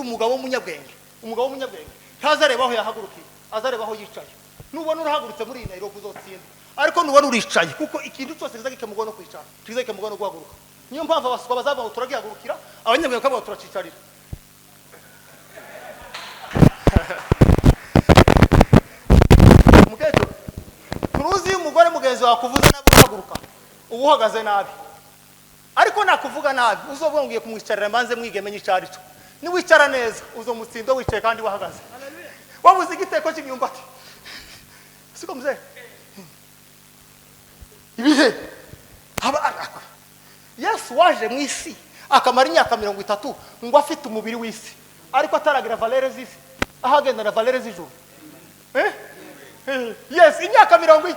umugabo w'umunyabwenge ntazareba aho yahagurukiye, azareba aho yicaye. Nubona urahagurutse muri Nairobi uzotsinda, ariko nubona uricaye, kuko ikintu cyose kizagikemugo no kwicara, kizagikemugo no guhaguruka. Niyo mpamvu abaswa bazava turagihagurukira, abanyabwenge bakaba turacicarira. Muketo turuzi umugore mugenzi wakuvuze nabi uhaguruka, ubu uhagaze nabi. Ariko nakuvuga nabi uzovuga ngiye kumwicarira manze mwigemenye icarico. Ni wicara neza uzomutsindo wicaye kandi wahagaze. Wabuze igiteko cy'imyumbati. Siko mzee. Ibihe haba Yesu waje mu isi akamara imyaka 30 ngo afite umubiri w'isi, ariko ataragira valere z'isi, ahagenda na valere z'ijuru. Yes, imyaka 70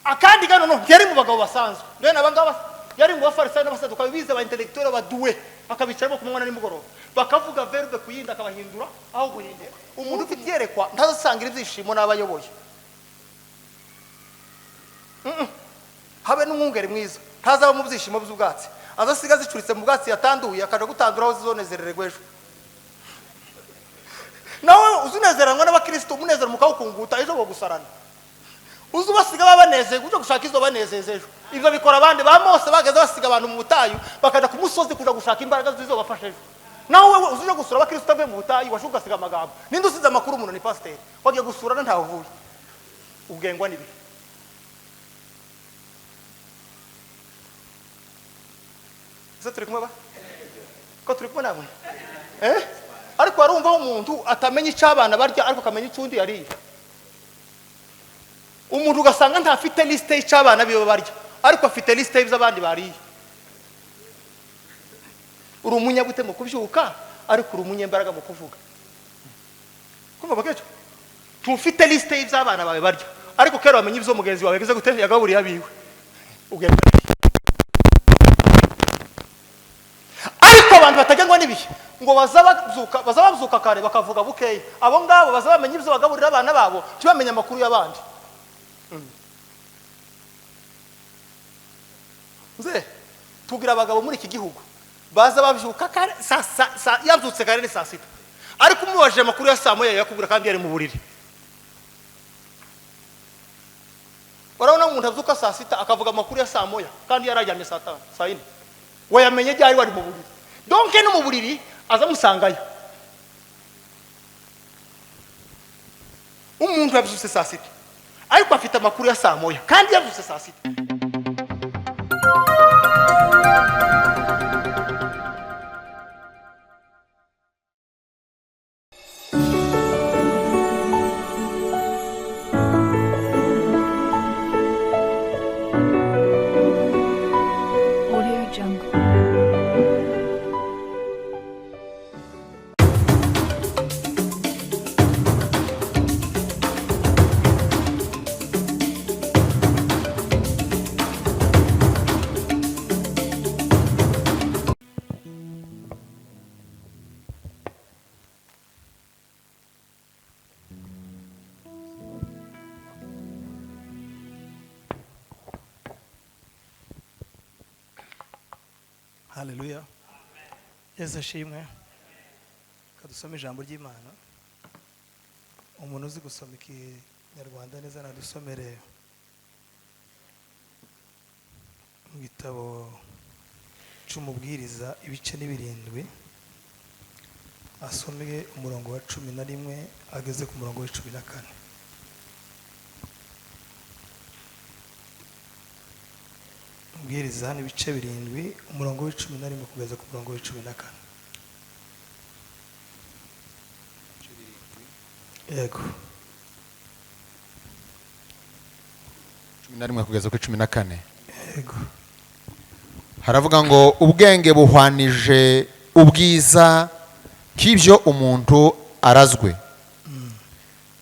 akandi gano no yari mu bagabo basanzwe. None abangaba yari mu bafarisayo n'abasaduka bize ba intellectuel baduwe, akabicaramo ku mwana n'imugoroba bakavuga verbe kuyinda akabahindura aho guhindura. Umuntu ufite yerekwa ntazasangira ibyishimo n'abayoboye. Habe n'umwungeri mwiza ntazaba mu byishimo by'ubwatsi, azasiga zicuritse mu bwatsi yatanduye akaja gutandura aho zizonezererwe ejo. Nawe uzunezeranywa n'abakristo umunezero mukawukunguta ejo bo gusarana. Uzubasiga babanezeye kuja gushaka izo banezeze ejo. Ivyo bikora abandi ba Mose bageze basiga abantu mu butayu bakaja ku musozi kuja gushaka imbaraga zizobafasha ejo. Nawe wewe uzuje gusura abakristo ave mu butayu washuka siga amagambo. Ninde usize amakuru umuntu ni pasteur. Wagiye gusura ntaho uvuye. Ubwengwa nibi. Turi kumwe ba? Ko turi kumwe namwe? Ariko arumva umuntu atamenya icabana barya ariko akamenya icundi yari. Umuntu ugasanga ntafite liste y'icabana biyo barya ariko afite liste y'abandi bari. Uri umunyabute mu kubyuka ariko uri umunyembaraga mu kuvuga. Kumva bakecho? Tufite liste y'abana bawe barya ariko kero bamenye ibyo mugenzi wawe geze gute yagaburiye abiwe. Ugenda abantu batajyangwa nibihe ngo bazabazuka kare bakavuga bukeye, abo ngabo bazabamenye ibyo bagaburira abana babo tibamenye amakuru y'abandi. Nze tugira abagabo muri iki gihugu baza babyuka kare yabyutse kare ni saa 6, ariko umubaje amakuru ya saa moya yakubwira kandi yari mu buriri. Urabona umuntu abyuka saa 6 akavuga amakuru ya saa moya kandi yarajyamye saa 5 saa 4, wayamenye ryari wari mu buriri. Donc no mu buriri aza musangayo. Umuntu yabyutse saa 6 ariko afite amakuru ya saa moya kandi yabyutse saa 6. Haleluya. Yesu ashimwe. Kadusome ijambo ry'Imana. Umuntu uzi gusoma Ikinyarwanda neza nadusomere mu gitabo cy'umubwiriza ibice n'ibirindwi, asomeye umurongo wa 11 ageze ku murongo wa 14. Ubwiriza hano ibice birindwi umurongo wa 11 kugeza ku murongo wa 14. Yego. 11 kugeza ku 14. Yego. Haravuga ngo ubwenge buhwanije ubwiza k'ibyo umuntu arazwe,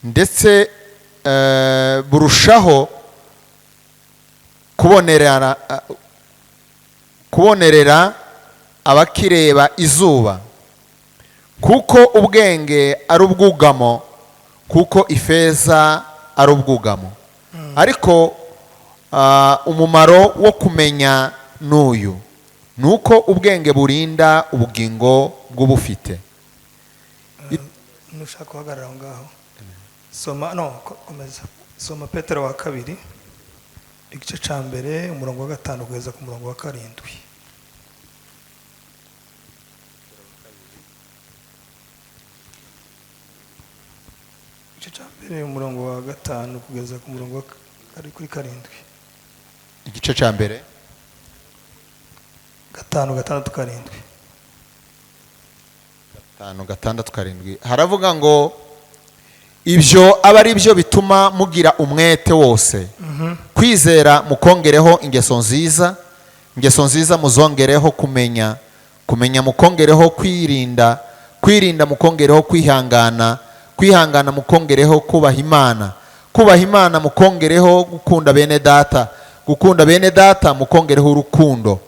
ndetse burushaho kubonerera abakireba izuba, kuko ubwenge ari ubwugamo, kuko ifeza ari ubwugamo. Ariko umumaro wo kumenya n'uyu, nuko ubwenge burinda ubugingo bw'ubufite, nushaka guhagarara aho ngaho soma no komeza soma Petero wa kabiri igice ca mbere umurongo wa 5 kugeza ku murongo wa 7. Igice ca mbere umurongo wa 5 kugeza ku murongo wa 7. Igice ca mbere 5 6 7. 5 6 7 haravuga ngo ibyo aba ari byo bituma mugira umwete wose kwizera mukongereho ingeso nziza muzongereho kumenya mukongereho kwirinda mukongereho kwihangana mukongereho kubaha imana mukongereho gukunda bene data mukongereho urukundo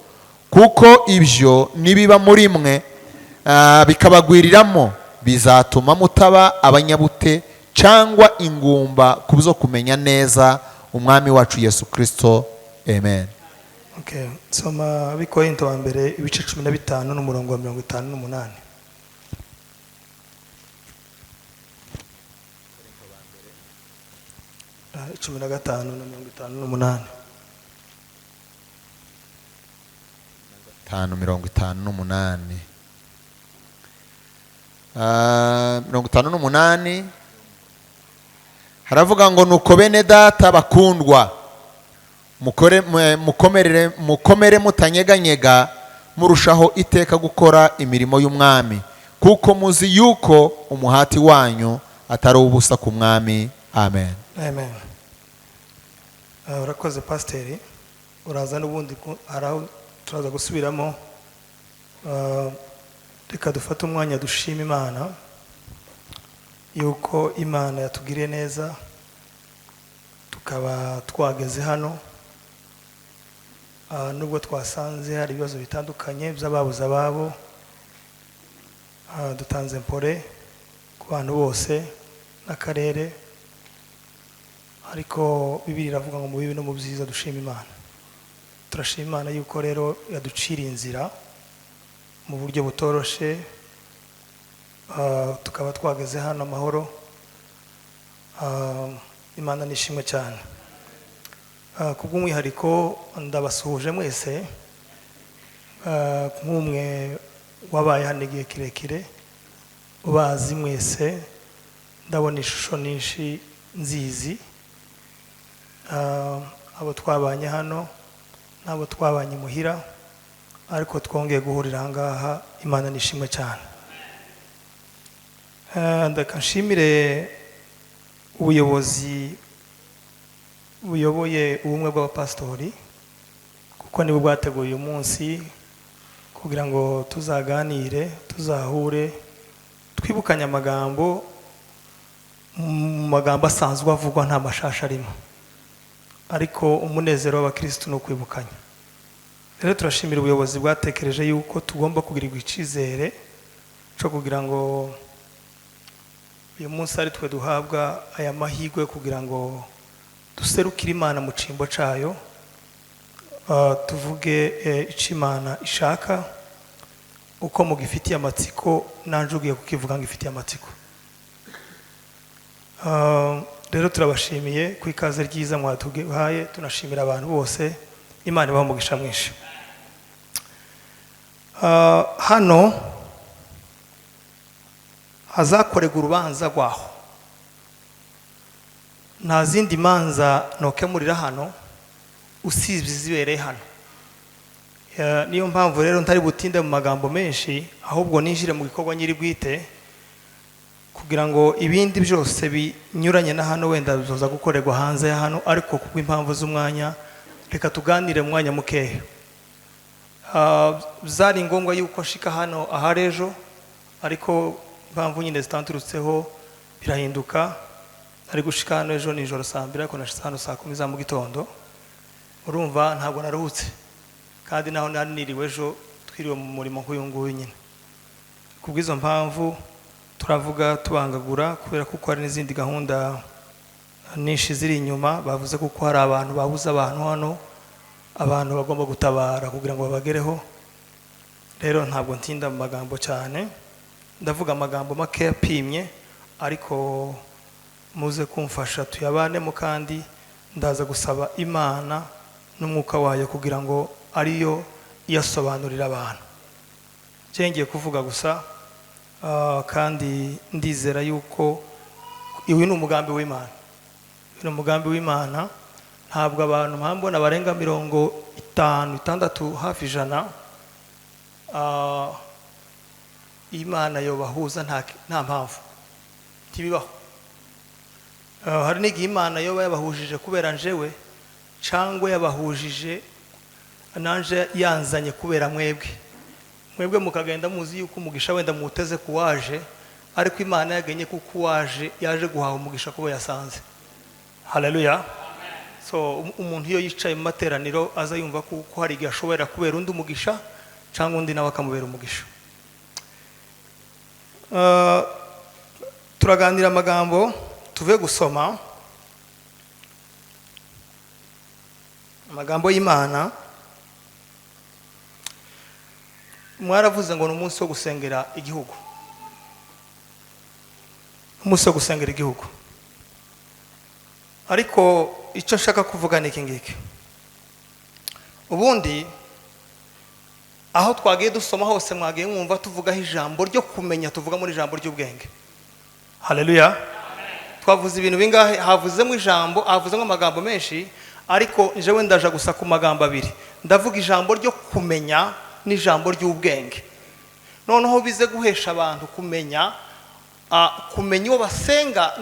kuko ibyo nibiba muri mwe bikabagwiriramo bizatuma mutaba abanyabute cyangwa ingumba kubzo kumenya neza umwami wacu Yesu Kristo. Amen. Okay, soma Abikorinto wa mbere ibice 15 n'umurongo wa 58. 15 na 58. 5:58. 58 haravuga ngo nuko bene data bakundwa mukomere mutanyeganyega murushaho iteka gukora imirimo y'umwami kuko muzi yuko umuhati wanyu atari ubusa ku mwami. Amen. Amen. Urakoze pasiteri, uraza n'ubundi araho turaza gusubiramo. Reka dufate umwanya dushima Imana yuko Imana yatugiriye neza tukaba twageze hano, nubwo twasanze hari ibibazo bitandukanye by'ababuze ababo. Dutanze mpore ku bantu bose n'akarere, ariko Bibiliya iravuga ngo mu bibi no mu byiza dushima Imana. Turashima Imana yuko rero yaduciriye inzira mu buryo butoroshe, tukaba twageze hano amahoro. Imana nishimwe cyane. Kubw'umwihariko ndabasuhuje mwese, nk'umwe wabaye hano igihe kirekire, ubazi mwese, ndabona ishusho nyinshi nzizi. Abo twabanye hano n'abo twabanye muhira, ariko twongeye guhurira ahangaha. Imana nishimwe cyane. Ndakanshimire ubuyobozi buyoboye ubumwe bw'abapasitori, kuko nibo bwateguye uyu munsi kugira ngo tuzaganire, tuzahure, twibukanye amagambo, mu magambo asanzwe avugwa nta mashasha arimo, ariko umunezero w'abakristo ni ukwibukanya. Rero turashimira ubuyobozi bwatekereje yuko tugomba kugirirwa icyizere cyo kugira ngo uyu munsi ari twe duhabwa aya mahirwe kugira ngo duserukire Imana mu cyimbo cyayo, tuvuge icyo Imana ishaka, uko mugifitiye amatsiko nanjye ugiye kukivuga ngo ifitiye amatsiko. Rero turabashimiye ku ikaze ryiza mwatuhaye, tunashimira abantu bose. Imana ibahe umugisha mwinshi. Hano hazakorerwa urubanza rwaho, nta zindi manza nokemurira hano usibye izibereye hano. Niyo mpamvu rero ntari butinde mu magambo menshi, ahubwo ninjire mu gikorwa nyiri bwite, kugira ngo ibindi byose binyuranye na hano wenda bizoza gukorerwa hanze ya hano, ariko kubwo impamvu z'umwanya reka tuganire mu mwanya mukeya. Byari ngombwa yuko nshika hano ahari ejo, ariko impamvu nyine zitanturutseho birahinduka. Ari gushika hano ejo nijoro saa 2, ariko nashitse hano saa 10 za mu gitondo. Urumva ntabwo naruhutse, kandi naho nari niriwe ejo twiriwe mu murimo nk'uyu nguyu nyine. Kubw'izo mpamvu turavuga tubangagura, kubera kuko hari n'izindi gahunda nyinshi ziri inyuma. Bavuze kuko hari abantu babuze abantu hano, abantu bagomba gutabara kugira ngo babagereho. Rero ntabwo ntinda mu magambo cyane, ndavuga amagambo make yapimye, ariko muze kumfasha tuyabanemo, kandi ndaza gusaba Imana n'umwuka wayo kugira ngo ariyo iyasobanurira abantu. Ngiye kuvuga gusa, kandi ndizera yuko iwe ni umugambi w'Imana. Ni umugambi w'Imana. Ntabwo abantu mpambona barenga 50, 60, hafi 100 Imana yo bahuza nta mpamvu ntibibaho. Hari n'igihe Imana yo yabahujije kubera njewe, cyangwa yabahujije nanje yanzanye kubera mwebwe mukagenda muzi yuko umugisha wenda muteze kuwaje, ariko Imana yagenye kuko waje yaje guhaha umugisha kubo yasanze. Haleluya. So umuntu iyo yicaye mu materaniro aza yumva ko hari igihe ashobora kubera undi umugisha, cyangwa undi nawe akamubera umugisha. Turaganira amagambo tuve gusoma amagambo y'Imana. Mwaravuze ngo ni umunsi wo gusengera igihugu, umunsi wo gusengera igihugu. Ariko icyo nshaka kuvuga ni iki ngiki. Ubundi aho twagiye dusoma hose mwagiye mwumva tuvugaho ijambo ryo kumenya, tuvuga muri ijambo ry'ubwenge. Haleluya. Twavuze ibintu bingahe? Havuzemo ijambo, havuzemo amagambo menshi, ariko jewe ndaje gusa ku magambo abiri. Ndavuga ijambo ryo kumenya n'ijambo ry'ubwenge. Noneho bize guhesha abantu kumenya uwo basenga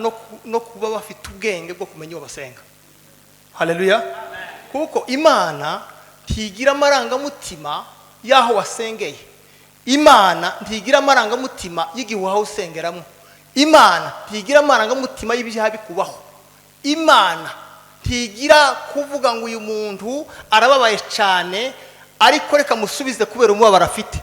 no kuba bafite ubwenge bwo kumenya uwo basenga. Haleluya. Kuko Imana ntigira amarangamutima y'aho wasengeye. Imana ntigira amarangamutima y'igihe aho usengeramo. Imana ntigira amarangamutima y'ibyaha bikubaho. Imana ntigira kuvuga ngo uyu muntu arababaye cyane ariko reka musubize kubera umubabaro afite.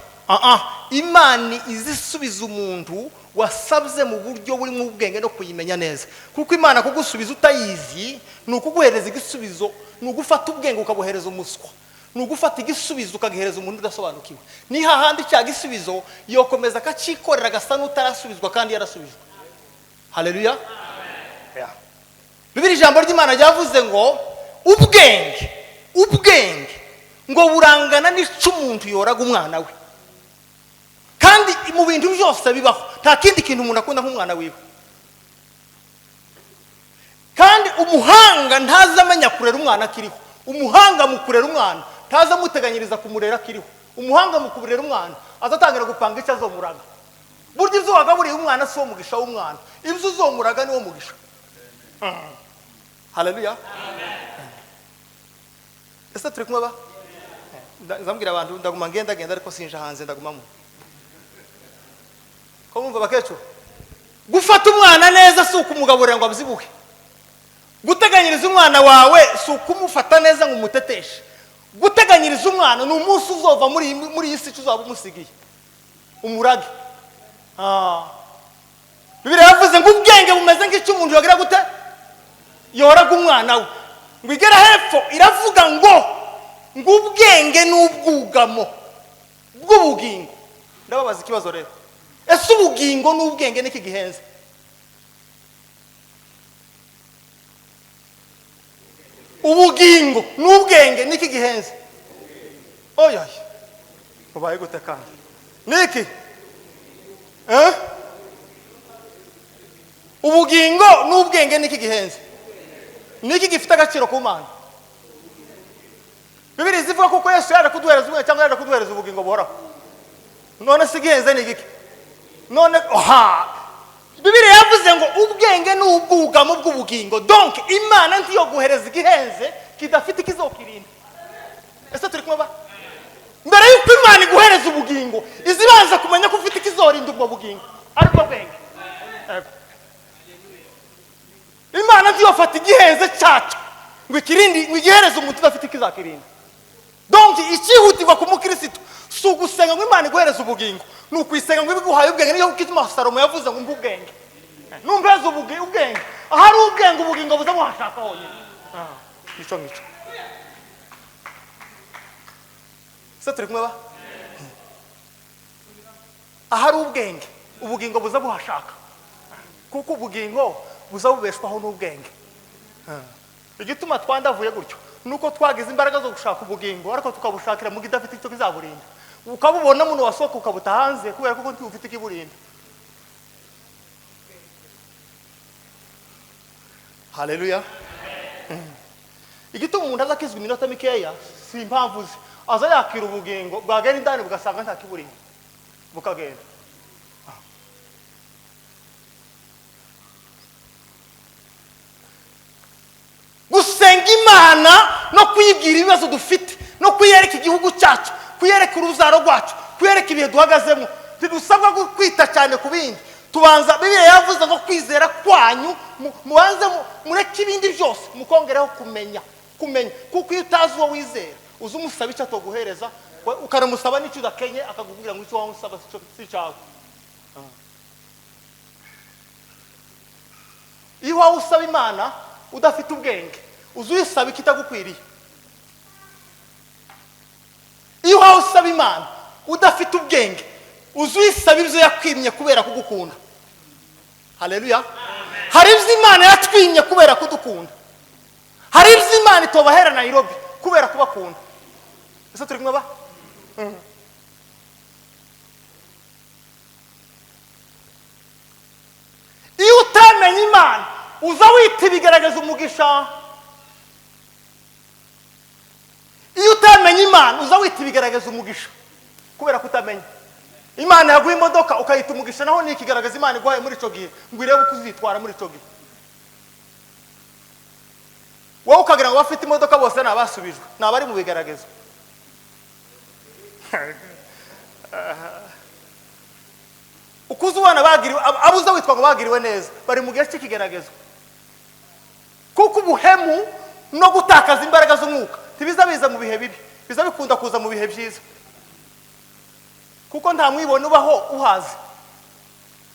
Imana izisubiza umuntu wasabye mu buryo buri mu ubwenge no kuyimenya neza. Kuko Imana kugusubiza utayizi ni ukuguhereza igisubizo, ni ugufata ubwenge ukabuhereza umuswa, ni ugufata igisubizo ukagihereza umuntu udasobanukiwe. Ni hahandi cya gisubizo yokomeza akacikorera agasa n'utarasubizwa kandi yarasubijwe. Haleluya. Bibiri ijambo ry'Imana ryavuze ngo ubwenge ngo burangana n'ico umuntu yoraga umwana we. Kandi mu bintu byose bibaho nta kindi kintu umuntu akunda nk'umwana wiwe. Kandi umuhanga ntazamenya kurera umwana akiriho. Umuhanga mu kurera umwana ntazamuteganyiriza kumurera akiriho. Umuhanga mu kurera umwana azatangira gupanga icyo azomuraga. Burya ibyo wagaburiye umwana si wo mugisha w'umwana, ibyo uzomuraga ni wo mugisha. Haleluya. Ese turi kumwe ba? Nzambwira abantu ndaguma ngenda ariko sinja hanze ndagumamo. Ko mumva bakecu? Gufata umwana neza si ukumugaburira ngo abyibuhe. Guteganyiriza umwana wawe si ukumufata neza ngo umuteteshe. Guteganyiriza umwana ni umunsi uzova muri iyi si uzaba umusigiye umurage. Bibiliya yavuze ngo ubwenge bumeze nk'icyo umuntu yagira gute yoraga umwana we. Ngo igera hepfo iravuga ngo ubwenge n'ubwugamo bw'ubugingo. Ndababaza ikibazo rero, ese ubugingo n'ubwenge niki gihenze? Ubugingo n'ubwenge niki gihenze? Oya, ubaye gute kandi niki? Ubugingo n'ubwenge niki gihenze? Niki gifite agaciro ku Mana? Bibiliya zivuga ko Yesu yaje kuduhereza ubwenge cyangwa yaje kuduhereza ubugingo buhoraho. None si gihenze ni giki? None Bibiliya yavuze ngo ubwenge n'ubwugamo bw'ubugingo. Donc Imana ntiyo guhereza igihenze kidafite ikizokirinda. Ese turi kumwe ba? Mbere yuko Imana iguhereza ubugingo izibanza kumenya ko ufite ikizorinda ubwo bugingo ariko bwenge. Imana ntiyo fata igihenze cyacu ngo ikirindi ngo igihereze umuntu udafite ikizakirinda. Donc ikihutirwa ku mukristo si ugusenga ngo Imana iguhereza ubugingo, ni ukwisenga ngo ibiguhaye ubwenge. Niyo kituma Salomo yavuze ngo ubwenge numbeza ubwenge, ahari ubwenge ubugingo buza muhashaka honyine. Nico mico. Se turi kumwe ba? Ahari ubwenge ubugingo buza buhashaka. kuko ubugingo buza bubeshwaho n'ubwenge. Igituma twandavuye gutyo nuko twagize imbaraga zo gushaka ubugingo ariko tukabushakira mu gidafite icyo kizaburinda, ukabubona muno wasohoka ukabuta hanze kubera ko ufite ikiburinda. Haleluya. Igituma umuntu azakizwa iminota mikeya si impamvu ze, aza yakira ubugingo bwagera indani bugasanga nta kiburinda bukagenda. Gusenga Imana no kuyibwira ibibazo dufite no kuyereka igihugu cyacu, kuyereka uruzaro rwacu, kuyereka ibihe duhagazemo, tidusabwa kwita cyane ku bindi. Tubanza Bibiliya yavuze ngo kwizera kwanyu mubanze mureke ibindi byose mukongereho kumenya. Kuko iyo utazi uwo wizera uzi umusaba icyo atoguhereza, ukanamusaba n'icyo udakenye akakubwira ngo icyo wamusaba si cyawe. Iyo wawe usaba Imana udafite ubwenge uzi uyisaba ikitagukwiriye. Iyo wawe usaba Imana udafite ubwenge uzi uyisaba ibyo yakwimye kubera kugukunda. Haleluya. Hari ibyo Imana yatwimye kubera kudukunda, hari ibyo Imana itobahera Nairobi kubera kubakunda. Ese turi kumwe ba? Iyo utamenye Imana uza wita ibigaragaza umugisha. Iyo utamenye Imana uza wita ibigaragaza umugisha kubera kutamenya. Imana yaguha imodoka ukayita umugisha, naho ni ikigaragaza Imana iguhaye muri ico gihe ngo irebe uko uzitwara muri ico gihe. Wowe ukagira ngo bafite imodoka bose nabasubijwe, nabari mu bigaragaza. Ukuze ubana bagiriwe abuza witwa ngo bagiriwe neza bari mu gihe cy'ikigaragazo. Kuko ubuhemu no gutakaza imbaraga z'umwuka tibiza biza mu bihe bibi, biza bikunda kuza mu bihe byiza. Kuko nta mwibona ubaho uhaze,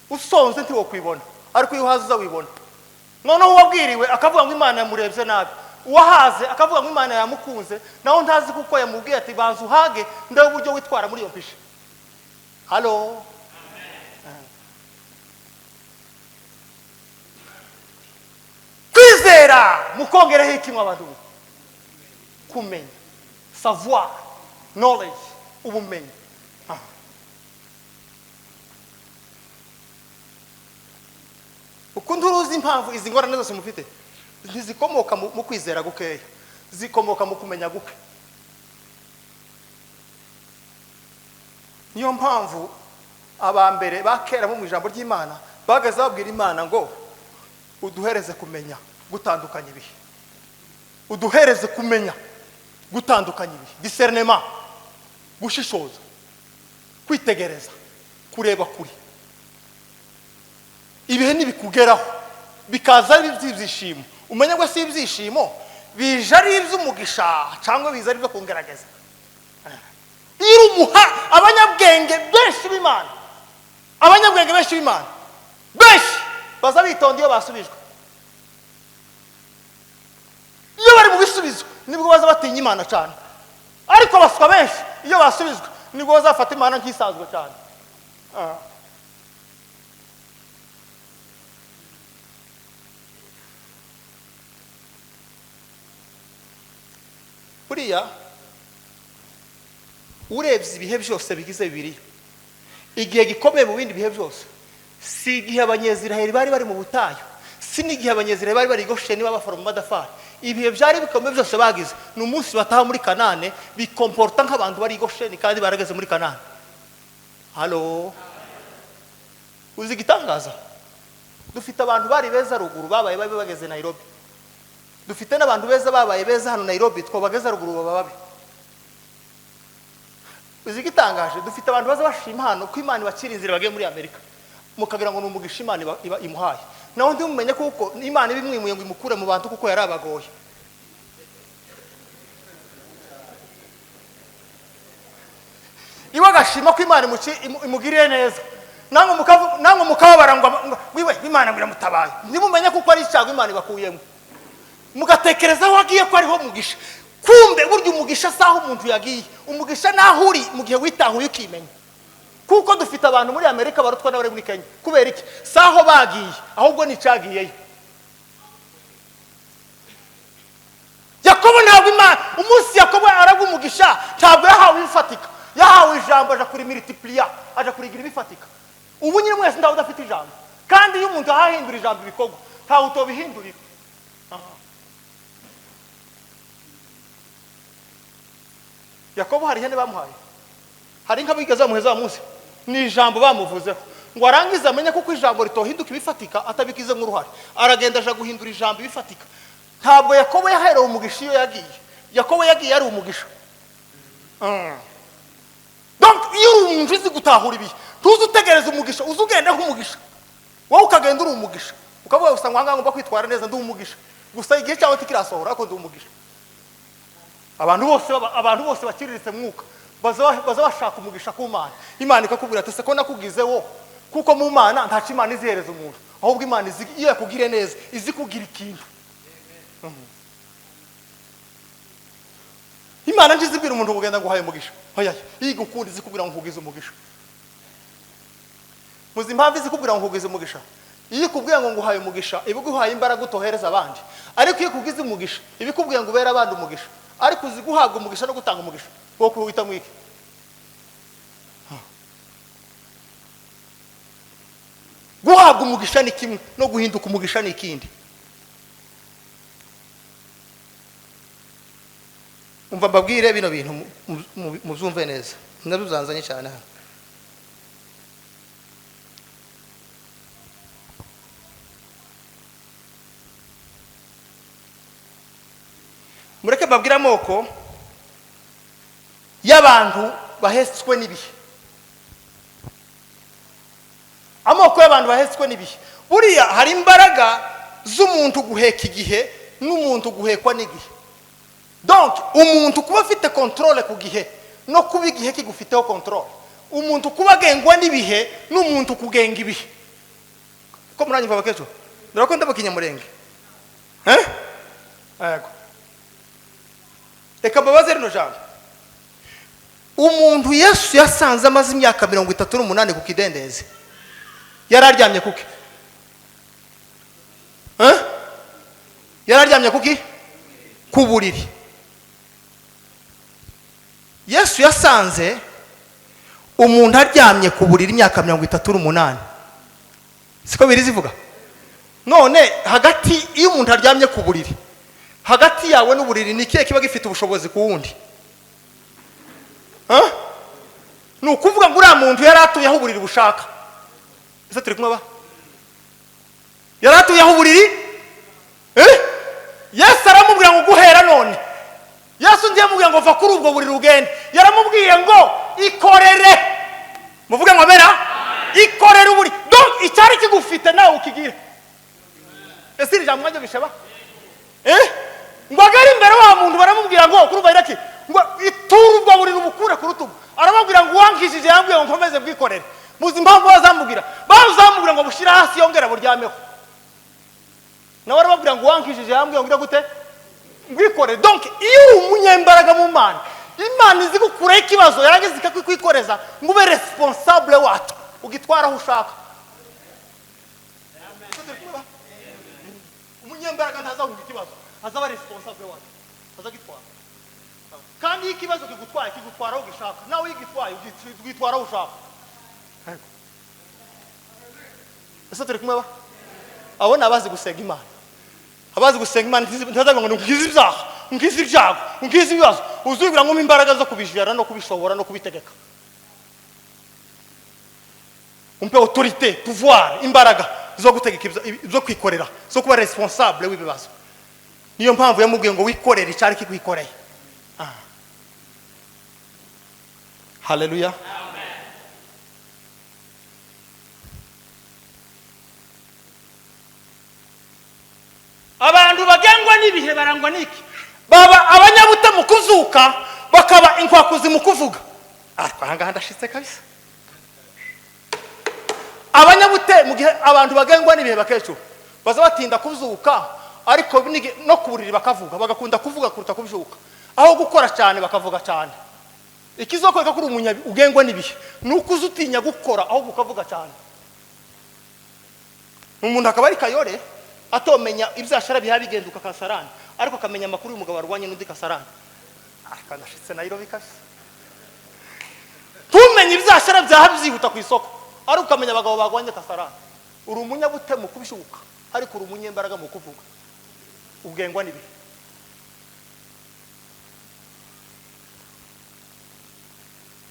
usonze nti wo kwibona, ariko iyo uhaze uza wibona. Noneho uwabwiriwe akavuga ngo Imana yamurebye nabi, uwahaze akavuga ngo Imana yamukunze, naho ntazi kuko yamubwiye ati banza uhage ndawe uburyo witwara muri iyo mpishe. Halo. Kwizera mukongereho ikimwe abantu, kumenya, savoir, knowledge, ubumenyi. Ukundi uruzi impamvu izi ngorane zose mufite ntizikomoka mu kwizera gukeya, zikomoka mu kumenya guke. Niyo mpamvu abambere bakera mu ijambo ry'Imana bagaze babwira Imana ngo uduhereze kumenya gutandukanya ibihe, uduhereze kumenya gutandukanya ibihe, discernement, gushishoza, kwitegereza, kureba kuri. Ibihe nibikugeraho bikaza ari ibyishimo, umenya ngo si ibyishimo bije ari iby'umugisha cyangwa biza ari byo kungerageza. Irumuha abanyabwenge benshi b'Imana, abanyabwenge benshi b'Imana benshi baza bitonda iyo basubijwe. Iyo bari mu bisubizo nibwo baza batinya Imana cyane, ariko baswa benshi iyo basubijwe nibwo bazafata Imana nk'isanzwe cyane. Buriya urebye ibihe byose bigize Bibiliya, igihe gikomeye mu bindi bihe byose si igihe Abanyeziraheli bari bari mu butayu, si n'igihe Abanyeziraheli bari bari i Gosheni babafora mu madafari. Ibihe byari bikomeye byose bagize ni umunsi bataha muri Kanane, bikomporta nk'abantu bari i Gosheni kandi barageze muri Kanane. Halo. Uzi igitangaza? Dufite abantu bari beza ruguru babaye babi bageze Nairobi. Dufite n'abantu beza babaye beza hano Nairobi twabageza ruguru baba babi. Uzi igitangaje? Dufite abantu baza bashima hano ko Imana ibacira inzira bagiye muri Amerika, mukagira ngo n'umugisha Imana imuhaye. Naho ndi mumenye kuko Imana ibimwimuye ngo imukure mu bantu kuko yarabagoye. Iwa gashima ko Imana imugirire neza, namwe mukababara ngo wiwe Imana biramutabaye. Ndi mumenye kuko ari icyago Imana ibakuyemo, mugatekereza wagiye ko ariho mugisha. Kumbe burya umugisha saho umuntu yagiye, umugisha naho uri mu gihe witahuye ukimenya. kuko dufite abantu muri Amerika barutwa n'abari muri Kenya. Kubera iki? Saho bagiye ahubwo ni cagiyeyo. Yakobo ntabwo umunsi Yakobo aragumugisha ntabwo yahawe bifatika, yahawe ijambo aja kuri multiplier, aja kurigira bifatika. Ubu nyine mwese ndaho udafite ijambo, kandi iyo umuntu ahahindura ijambo ibikorwa ntawe utobihindurira. Yakobo hari ihene bamuhaye, hari inka bigeze bamuheza wa munsi, ni ijambo bamuvuzeho ngo arangize amenye kuko ijambo ritohinduka ibifatika atabikize nk'uruhare, aragenda aja guhindura ijambo ibifatika. Ntabwo Yakobo yaherewe umugisha iyo yagiye, Yakobo yagiye ari umugisha. Donc iyo uri umuntu uzi gutahura ibihe, tuzi utegereza umugisha, uzi ugenda nk'umugisha, wowe ukagenda uri umugisha, ukavuga gusa ngo ngomba kwitwara neza ndi umugisha, gusa igihe cyawe tikirasohora ariko ndi umugisha. Abantu bose bakiriritse mwuka baza bashaka umugisha ku Mana. Imana ikakubwira ati se ko nakugize wo, kuko mu Mana nta Imana izihereza umuntu, ahubwo Imana iyo yakugire neza izi kugira ikintu. Imana njizibwira umuntu kugenda ngo uhaye umugisha, hoya igukunda izikubwira ngo nkugize umugisha. Muzi impamvu izikubwira ngo nkugize umugisha? Iyo ikubwira ngo nguhaye umugisha ibiguhaye imbaraga utohereza abandi, ariko iyo kugize umugisha ibikubwira ngo ubera abandi umugisha, ariko uzi guhabwa umugisha no gutanga umugisha, wo kuwita mwiki. Guhabwa umugisha ni kimwe, no guhinduka umugisha ni ikindi. Umva mbabwire bino bintu muzumve neza, nabuzanzanye cyane hano. Mureke mbabwire amoko y'abantu bahetswe n'ibihe. Amoko y'abantu bahetswe n'ibihe. Buriya hari imbaraga z'umuntu guheka igihe n'umuntu guhekwa n'igihe. Donc umuntu kuba afite controle ku gihe no kuba igihe kigufiteho controle. Umuntu kuba agengwa n'ibihe n'umuntu kugenga ibihe. Ko muranyumva bakejo? Ndarakunda bakinyamurenge. Yego. Reka mbabaze rino jambo. Umuntu Yesu yasanze amaze imyaka 38 ku kidendezi, yararyamye kuki? Yararyamye kuki? Ku buriri. Yesu yasanze umuntu aryamye ku buriri imyaka 38. Siko birizivuga? None hagati iyo umuntu aryamye ku buriri, hagati yawe n'uburiri ni kiye kiba gifite ubushobozi ku wundi? Nukuvuga ngo uriya muntu yaratuye aho uburiri bushaka. Ese turi kumwe ba? Yaratuye aho uburiri? Yesu aramubwira ngo guhera none. Yesu ndiye mubwira ngo va kuri ubwo buriri ugende. Yaramubwiye ngo ikorere. Muvuge ngo bera? Ikorere uburi. Donc icyari kigufite nawe ukigire. Ese iri jambo mwaje bishaba? Ngo agari imbere wa muntu baramubwira ngo kuruva iraki ngo ituru ubwo buriri ubukure ku rutugu. Aramubwira ngo wankishije yambwiye ngo nkomeze bwikorere. Muzi impamvu bazamubwira ngo bushira hasi yongera buryameho. Nawe arababwira ngo wankishije yambwiye ngo gute bwikorere. Donc iyo umunyembaraga mu Mana, Imana izi gukura ikibazo yarangiza ikakwikoreza ngo ube responsable wacu ugitwara aho ushaka. Umunyembaraga ntazahunga ikibazo, azaba responsable wacu, azagitwara. Kandi ikibazo kigutwara aho ugishaka, nawe igitwaye ugitwara aho ushaka. Ese turi kumwe ba? Abo nabazi gusenga Imana. Abazi gusenga Imana ntazaga ngo ngize ibyaha, ngize ibyago, ngize ibibazo, uzubira ngo imbaraga zo kubijira no kubishobora no kubitegeka. Umpe autorité, pouvoir, imbaraga zo gutegeka zo kwikorera, zo kuba responsable w'ibibazo. Niyo mpamvu yamubwiye ngo wikorere cyari kikwikoreye. Hallelujah. Amen. Abantu bagengwa n'ibihe barangwa niki? Baba abanyabute mu kuzuka, bakaba inkwakuzi mu kuvuga. Ahanga ndashitse kabisa. Abanyabute mu gihe abantu bagengwa n'ibihe bakecu baza batinda kuzuka, ariko no kuburiri bakavuga, bagakunda kuvuga kuruta kubijuka. Aho gukora cyane bakavuga cyane. ikizokwereka ko uri umunyabi ugengwa n'ibihe nuko uzutinya gukora aho ukavuga cyane. Umuntu akaba ari kayore atomenya ibyashara biha bigenduka Kasarani ariko akamenya amakuru y'umugabo warwanye n'undi Kasarani akandashitse Nairobi kabisa. Tumenye ibyashara byaha byihuta ku isoko ariko ukamenya abagabo bagwanye Kasarani. Uri umunyabute mu kubishuka ariko uri umunyembaraga mu kuvuga ugengwa n'ibihe.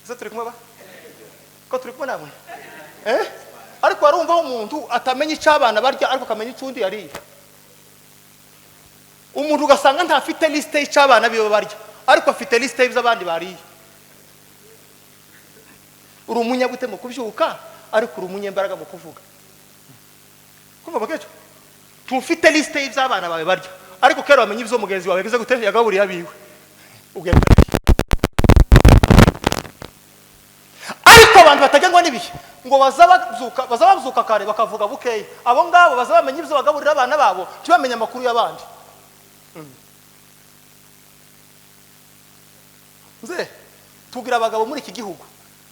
Ese turi kumwe ba? Ko turi kumwe namwe? Ariko warumva umuntu atamenya icabana barya ariko akamenya icundi yariye. Umuntu ugasanga ntafite liste y'icabana biyo barya ariko afite liste y'abandi bariye. Uri umunyabute mu kubyuka ariko uri umunyembaraga mu kuvuga. Kumva bakecho? Tufite liste y'abana bawe barya ariko kero wamenye ibyo mugenzi wawe bize gutera yagaburiye abiwe. Ugenda abantu batagengwa n'ibihe ngo bazabazuka kare bakavuga bukeye abo ngabo bazabamenya ibyo bagaburira abana babo kibamenya amakuru y'abandi. Nze tugira abagabo muri iki gihugu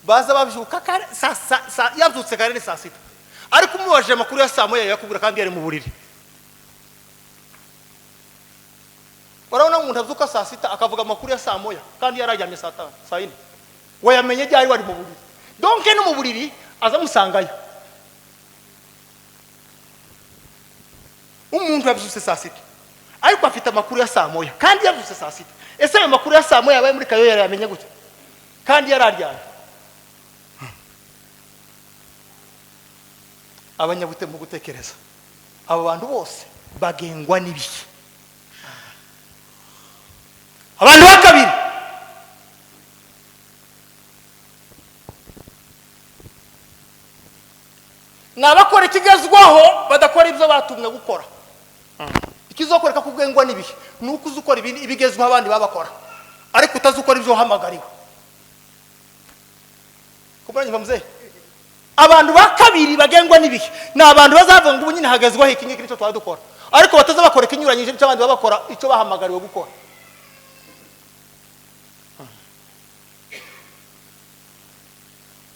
baza babyuka kare yabyutse kare ni saa sita ariko umubaje amakuru ya saa moya yakubwira kandi yari mu buriri. Urabona umuntu abyuka saa sita akavuga amakuru ya saa moya kandi yarajyamye saa 5 saa 4 wayamenye ryari wari mu buriri. Donc no mu buriri azamusangayo. Umuntu yabyutse saa sita ariko afite amakuru ya saa moya kandi yabyutse saa sita. Ese ayo makuru ya saa moya yabaye muri kayo yaramenye gute kandi yararyanye. Abanyabute mu gutekereza abo bantu bose bagengwa n'ibihe. Abantu bakabiri nabakora ikigezwaho badakora ibyo batumwe gukora. Ikizokwereka kugengwa n'ibihe nuko uzukora ibigezwaho abandi babakora ariko utazukora ibyo hamagariwe. Kumuranye bamze abantu bakabiri bagengwa n'ibihe na abantu bazavuga ngo ubunyine hagezwaho iki ngiki nicyo twadukora ariko batazabakora ikinyuranyije n'icyo abandi babakora icyo bahamagariwe gukora.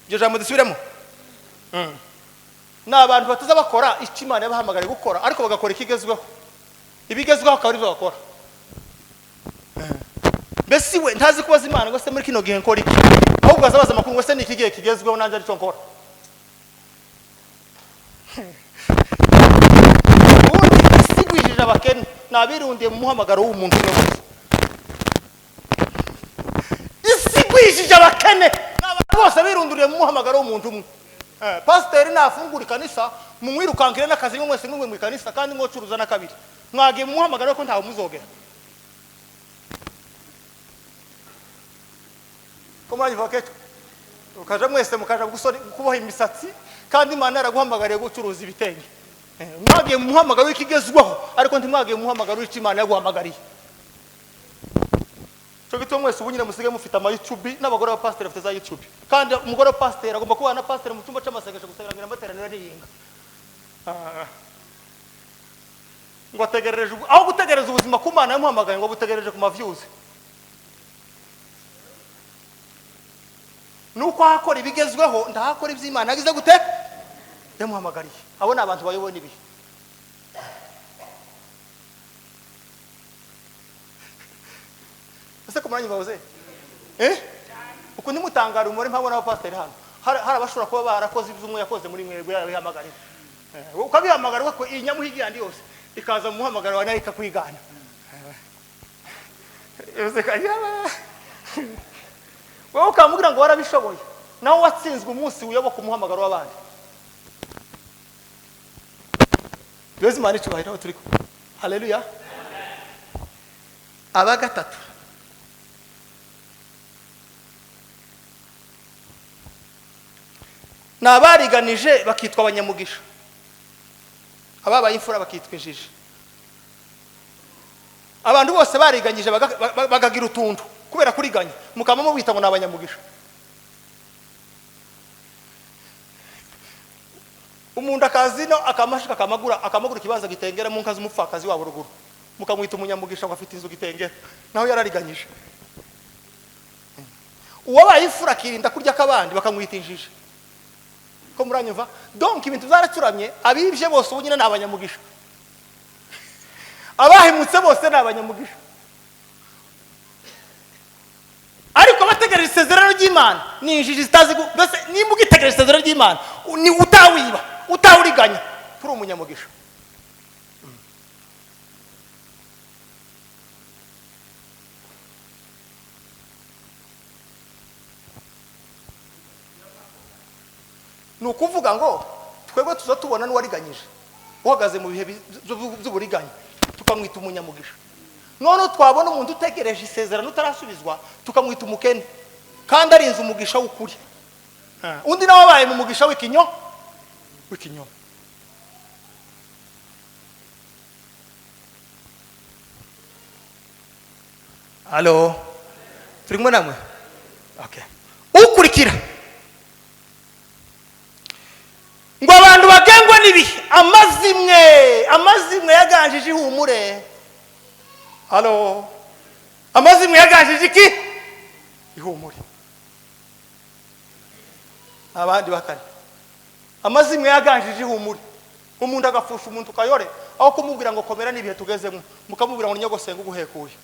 Je jambo disubiremo. Na abantu batazabakora icyo Imana yabahamagariye gukora ariko bagakora ikigezweho. Ibigezweho akaba ari byo bakora. Mbese we ntazi kubaza Imana ngo se muri kino gihe nkora iki ahubwo azabaza amakuru ngo se ni ikigihe kigezweho nanje aricyo nkora. Ubundi sigwijije abakene nabirundiye mu muhamagaro w'umuntu umwe wese. Isigwijije abakene n'abantu bose birunduriye mu muhamagaro w'umuntu umwe. Pastor nafungura kanisa mumwirukankire n'akazi mwese n'umwe mu kanisa kandi mwocuruza na kabiri mwagiye mu muhamagaro ko ntawe muzogera. Komanye vaketo ukaja mwese mukaja gusori kuboha imisatsi kandi Imana yaraguhamagariye gucuruza ibitenge. Mwagiye mu muhamagaro w'ikigezwaho ariko ntimwagiye mu muhamagaro w'Imana yaguhamagariye. Cyo gito mwese ubunyine musige mufite ama YouTube n'abagore ba pastor bafite za YouTube kandi umugore wa pastor agomba kuba na pastor mu cyumba cy'amasengesho gusenganira amateraniro n'iyinga. Ngo ategerereje aho gutegereza ubuzima ku Mana yamuhamagaye ngo butegereje ku maviews. Nuko hakora ibigezweho ndahakora iby'Imana agize gute yamuhamagariye. Abo ni abantu bayoboye n'ibihe. Ese kumuranye bavuze uko nimutangara umure mpabona abapasiteri hano hari abashobora kuba barakoze iby'umwe yakoze muri mwebwe yabihamagariye. Ukabihamagara ko inyamuhigi yandi yose ikaza mu muhamagaro nayo ikakwigana. Ese kanyama wowe ukamubwira ngo warabishoboye nawe watsinzwe umunsi uyoboka umuhamagaro w'abandi. Yesu mani cyubahiro turiko. Haleluya. Abagatatu nabariganije bakitwa abanyamugisha ababaye imfura bakitwa injiji. Abantu bose bariganyije bagagira utuntu kubera kuriganya mukama mu bita ngo nabanyamugisha. Umuntu akazino akamashika akamagura kibanza gitengera mu nkazi umupfakazi wabo ruguru mukamwita umunyamugisha ngo afite inzu gitengera naho yarariganyije. uwabaye imfura akirinda kurya akabandi bakamwita injiji. Ko muranyumva? Donc ibintu byaracuramye, abibye bose ubu nyine nabanyamugisha, abahimutse bose nabanyamugisha. Ariko bategereje isezerano ry'Imana ni injiji zitazi mbese nimba ugitegereje isezerano ry'Imana ni utawiba utawuriganya turi umunyamugisha. Ni ukuvuga ngo twebwe tuza tubona n'uwariganyije uhagaze mu bihe by'uburiganya tukamwita umunyamugisha. None twabona umuntu utegereje isezerano utarasubizwa tukamwita umukene kandi arinze umugisha w'ukuri. Undi nawe abaye mu mugisha w'ikinyoma. Allo, turimo namwe? Okay. Ukurikira ngo abantu bagengwa n'ibihe, amazimwe yaganjije ihumure. Allo, amazimwe yaganjije iki? Ihumure. Abandi bakane amazimwe yaganjije ihumure. Umuntu agafusha umuntu kayore aho kumubwira ngo komera n'ibihe tugezemo, mukamubwira ngo nyogosenga uguhekuye.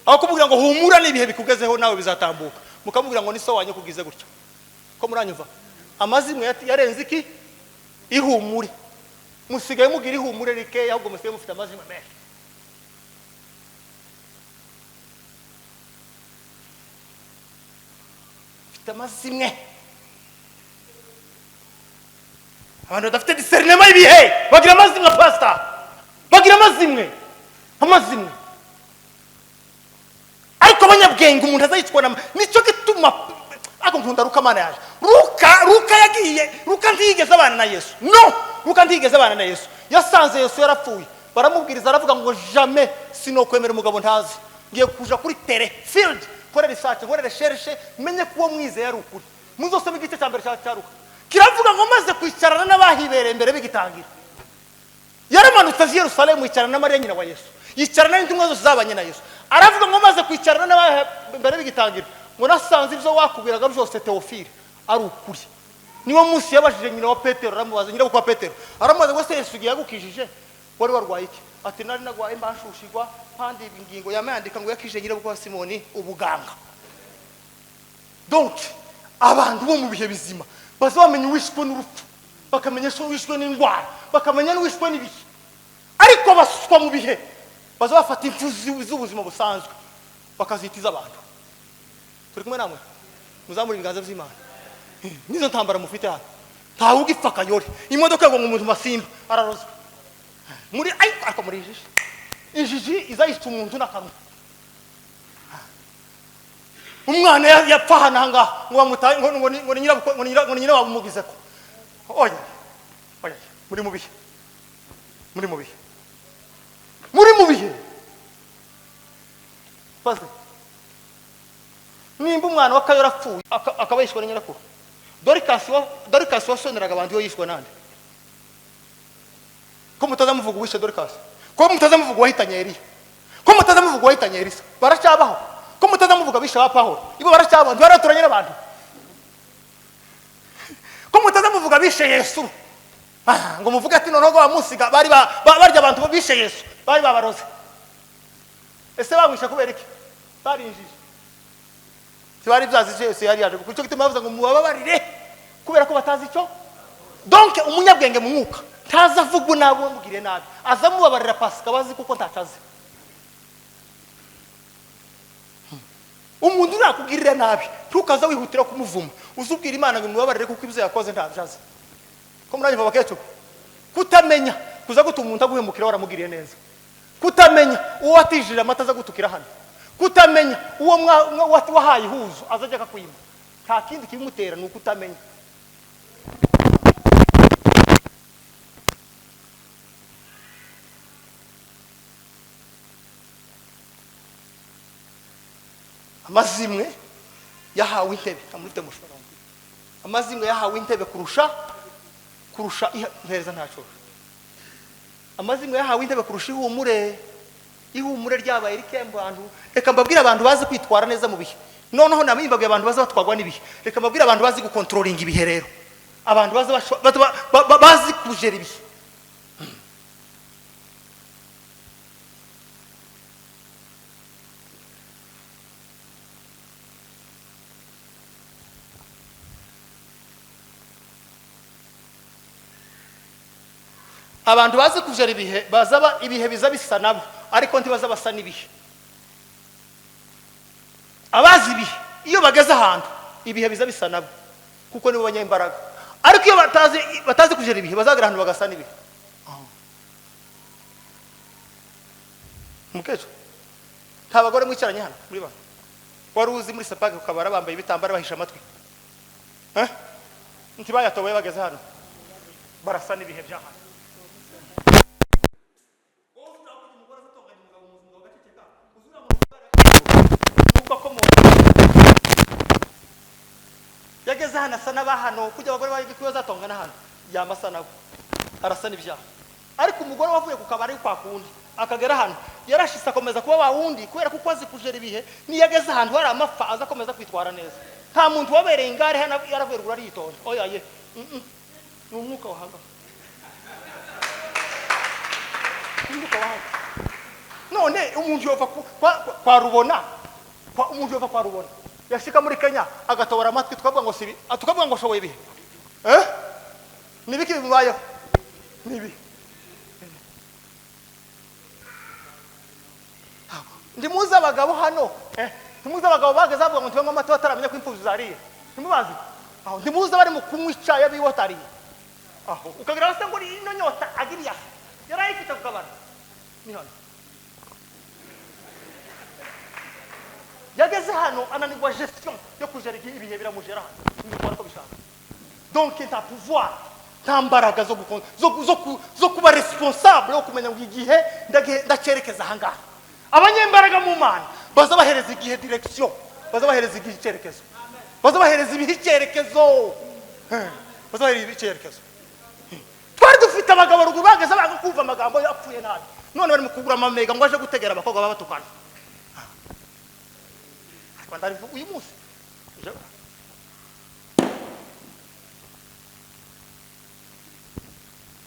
Aho kumubwira ngo humura n'ibihe bikugezeho nawe bizatambuka, mukamubwira ngo ni so wanyu kugize gutyo. Ko muranyumva? Amazimwe yarenze iki? Ihumure. Musigaye mugira ihumure rike ahubwo musigaye mufite amazimwe menshi. Fite amazimwe. Abantu badafite discernement ibihe bagira amazimwe pastor. Bagira amazimwe. Ariko abanyabwenge umuntu azayitwa nicyo gituma ako nkunda Luka mana yaje. Luka yagiye, Luka ntigeze abana na Yesu. No, Luka ntigeze abana na Yesu. Yasanze Yesu yarapfuye. Baramubwiriza aravuga ngo jamais sinokwemera umugabo ntazi. Ngiye kuja kuri field, kore research, kore recherche, menye kuwo mwize yari ukuri. Muzosoma igice cya mbere cya Luka. Kiravuga ngo maze kwicarana n'abahibereye mbere bigitangira. Yaramanutse azi Yerusalemu yicarana na Mariya nyina wa Yesu. Yicarana n'intumwa zose zabanye na Yesu. Aravuga ngo maze kwicarana n'abambere bigitangira. Ngo nasanze ibyo wakubwiraga byose Teofile ari ukuri. Niwo munsi yabajije nyina wa Petero, aramubaza nyina wa Petero. Aramubaza ngo se Yesu yagukijije wari warwaye iki? Ati nari nagwaye mbashushirwa kandi ingingo yamandika ngo yakije nyina wa Simoni ubuganga. Donc abantu bo mu bihe bizima bazamenye wishwe n'urupfu, bakamenya so wishwe n'indwara, bakamenya n'uwishwe n'ibihe. Ariko basukwa mu bihe bazafata imfuzi z'ubuzima busanzwe bakazitiza abantu. Turi kumwe namwe muzamura ibiganza by'Imana. Nizo ntambara mufite hano ntawe ugipfa kayore imodoka ngo umuntu masimba ararozwe muri ariko muri injiji izayitsa umuntu n'akanwa. Umwana yapfa hanga ngo bamutaye ngo nyina wabumugize ko. Oya muri mu bihe Pastor, nimba umwana wa Kayora apfuye akaba yishwe na nyirakuru. Dorcas wasoneraga abantu yo yishwe nande? Ko mutazamuvuga uwishe Dorcas? Ko mutazamuvuga wahitanye Eliya? Ko mutazamuvuga wahitanye Elisa? Baracyabaho? Ko mutazamuvuga bisha Pawulo? Ibo baracyabaho, baraturanye n'abantu. Ko mutazamuvuga bishe Yesu? Ngo muvuga ati noneho bamusiga bari barya abantu bishe Yesu, bari babaroze. Ese bamwisha kubera iki? Barinjije. Tibari byazi Yesu yari yaje kuko gituma bavuga ngo mubabarire kubera ko batazi icyo. Donc umunyabwenge mu mwuka taza vuga nabo mugire nabi, azamubabarira Pasika bazi kuko ntatazi. Umuntu nakugirira nabi tukaza wihutira kumuvuma, uzubwira Imana ngo mubabarire kuko ibyo yakoze ntabyazi. Ko muranyumva bakecho? Kutamenya kuza gutuma umuntu aguhemukira waramugiriye neza. Kutamenya uwo watijira amataza gutukira hano. Kutamenya uwo wahaye ihuzo azajya akakwima. Nta kindi kimutera nuko utamenya. Amazimwe yahawe intebe amurite mushobora. Amazimwe yahawe intebe kurusha mpereza ntaco. Amazimwe yahawe intebe kurusha ihumure. ihumure ryabaye rikemba abantu. Reka mbabwire abantu bazi kwitwara neza mu bihe. Noneho namimbabwiye abantu bazi batwagwa n'ibihe. Reka mbabwire abantu bazi gukontrolinga ibihe rero. Abantu bazi kujera ibihe. Abantu bazi kujera ibihe bazaba ibihe biza bisa nabo ariko ntibaza basa n'ibihe. Abazi ibihe iyo bageze ahantu ibihe biza bisa nabo kuko nibo banyembaraga. Ariko iyo batazi kujera ibihe bazagira ahantu bagasa n'ibihe. Mukejo nta bagore mwicaranye hano muri bana wari uzi muri sapake ukabara bambaye ibitambara bahisha amatwi ntibayatoboye bageze hano barasa n'ibihe by'ahantu. Yageze hano asa n'abahano kujya abagore bari bazatongana hano yamasa nabo arasa n'ibyaha. Ariko umugore wavuye ku kabari kwa kundi akagera hano yarashise akomeza kuba wawundi kubera kuko azi kujera ibihe niyageze ahantu hari amapfa aza akomeza kwitwara neza. Nta muntu wabereye ingare hano yaraverugura aritonda oya ye ni umwuka wahanga. Umwuka wahanga. None umuntu yova kwa rubona umuntu yova kwa rubona yashika muri Kenya agatobora amatwi tukavuga ngo sibi tukavuga ngo shoboye ibihe nibiki bibayeho nibi ndimuza abagabo hano ndimuza abagabo bageze avuga ngo tubengwa amata bataramenya ko imfuzu zariye ndimubazi aho ndimuza bari mu kunywa icyayi biwotariye aho ukagira base ngo ino nyota agiriya yarayifite kukabana ni hano yageze hano ananirwa gestion yo kujera ibihe biramujera hano ndikora ko bishaka. Donc nta pouvoir nta mbaraga zo kuba responsable yo kumenya ngo igihe ndacerekeza ahangaha. Abanyembaraga mu Mana baza bahereza igihe direction baza bahereza igihe icyerekezo baza bahereza ibihe icyerekezo baza bahereza icyerekezo. Twari dufite abagabo ruguru bageze bagakumva amagambo yapfuye nabi none bari mu kugura amamega ngo aje gutegera abakobwa babatukana. Quando uyu munsi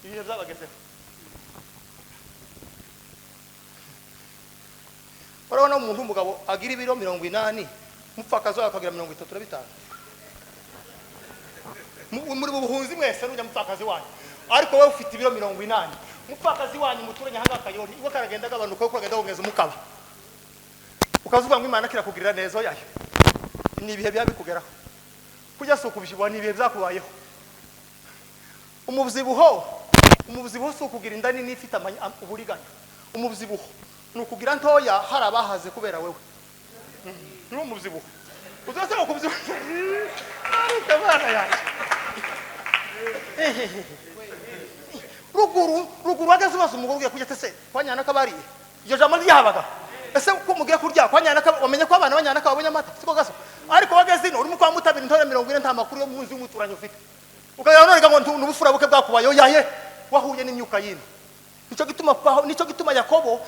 ibihe byabageze urabona umuntu umugabo agira ibiro 80 mupfakazi akagira 35 muri buhunzi mwese n'ujya mupfakazi wanyu ariko wowe ufite ibiro 80 mupfakazi wanyu muturanye hanga akayori iwe karagenda gabanuka uko agenda kongeza umukaba ukazuva ngo Imana kirakugirira neza yayo ni ibihe byabikugeraho kujya so kubishibwa ni ibihe byakubayeho. Umubyibuho so kugira indani nifite uburiganya. Umubyibuho nukugira ntoya hari abahaze kubera wewe ni umubyibuho uzase ngo kubyibuho ariko bana yaje ruguru wageze bose umugore ugiye kujya tese kwanyana kabariye iyo jambo ryahabaga ese ko mugiye kurya kwanyana wamenye ko abana banyana kabonye amata siko gaso ariko wageze ino urimo kwa mutabira intore 40 nta makuru yo munzi y'umuturanyo ufite ukayana none ngo n'ubufura buke bwakubayo yaye wahuye n'imyuka yino. Nico gituma Yakobo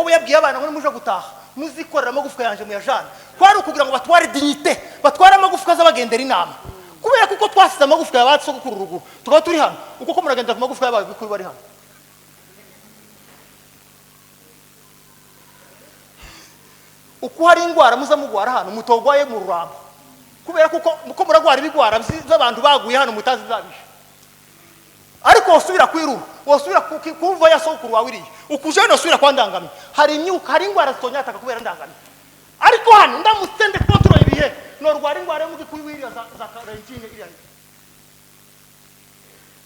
yabwiye abana ngo muje gutaha muzikorera amagufwa yanje mu yajana kwari ukugira ngo batware dignité batware amagufwa z'abagendera inama kubera kuko twasize amagufwa yabatso gukururugu tukaba turi hano uko muragenda ku magufwa yabaye bikuri bari hano. Uko hari ingwara muzamugwara hano mutogwaye mu rurambo kubera kuko muragwara ibigwara z'abantu baguye hano mutazi zabisha ariko usubira kwirura wasubira kumva yasokuru wawiriye ukuje no usubira kwandangami hari imyuka hari ingwara zitonyataka kubera ndangami ariko hano ndamusende control ibihe no rwara ingwara yo mugikwiwiriya za karantine iriya.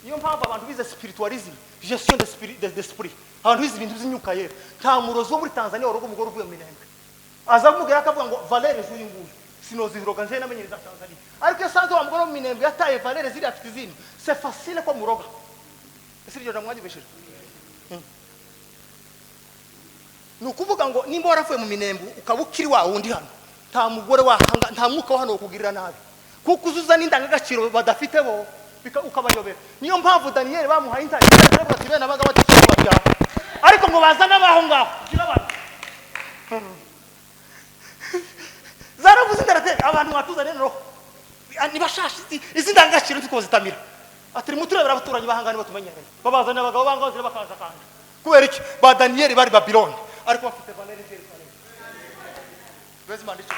Niyo mpamvu abantu bize spiritualism gestion d'esprit abantu bize ibintu by'imyuka yera nta murozo muri Tanzania worogo umugore uvuye mu Minembwe azamubwira akavuga ngo valere z'uyu nguyu sinoziroga nje namenyereza Tanzania ariko yasanze wa mugore mu Minembwe yataye valere ziri afite izindi c'est facile ko muroga ese ryo jamwaje beshije nukuvuga ngo nimba warafuye mu Minembwe ukabukiri wa wundi hano nta mugore wahanga nta mwuka hano kugirira nabi kuko uzuza n'indangagaciro badafite bo ukabayobera. Niyo mpamvu Daniel bamuhaye intare aravuga ati bene abaga batishoboye byabo ariko ngo bazana abaho ngaho gira abantu abantu batuzane no nibashashi izi ndangagaciro ziko zitamira ati muturebera abaturanyi bahangane batumenyereye babazana abagabo bangaze bakaza kandi kubera iki ba Daniel bari Babylon ariko bafite valere Jerusalem bezi mandicho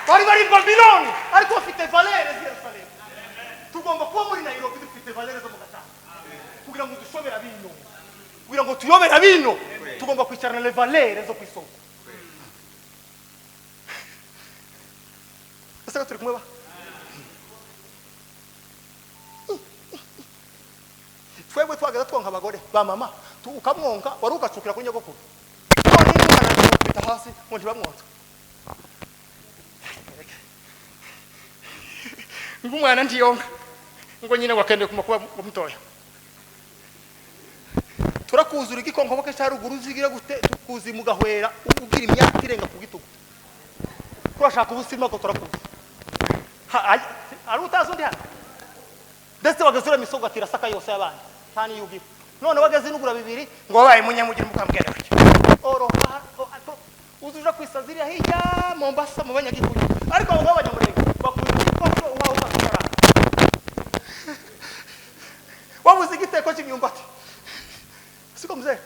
bari Babylon ariko bafite valere Jerusalem tugomba kuba muri Nairobi dufite valere zo mugata kugira ngo dushobera bino kugira ngo tuyobera bino tugomba kwicarana le valere zo kwisoko ese turi kumwe ba twebwe twagaza twonka abagore ba mama ukamwonka wari ugacukira kuri nyogokuru none umwana akubita hasi ngo ntibamwonka ngumwana ndiyonka ngo nyine wakende kumakuba mutoya turakuzura igikonko bake cyaruguru zigira gute tukuzi mugahwera ugira imyaka irenga ku gitugu kurashaka ubusima ko turakuzi ari utazo ndi hano ndetse bagazura misogo atira saka yose y'abandi tani yugira none wageze nugura bibiri ngo wabaye munyamugira mukambwira bake oro uzuja kwisazira hirya Mombasa mu banyagikuyu ariko abo b'abanyamurenge bakuye ko uwawe ukakora wabuze igiteko cy'imyumbati siko mzee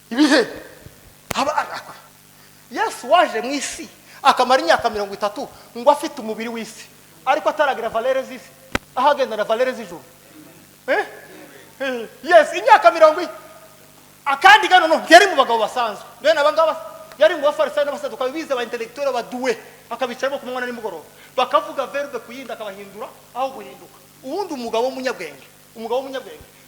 ibihe Yesu waje mu isi akamara imyaka 30 ngo afite umubiri w'isi ariko ataragira valere z'isi ahagenda na valere z'ijuru yes imyaka 40 akandi gano no yari mu bagabo basanzwe bene abangaba yari mu bafarisayo n'abasaduka bize ba intellectuel baduwe akabicaramo kumwana n'imugoroba bakavuga verbe kuyinda akabahindura aho guhinduka ubundi umugabo w'umunyabwenge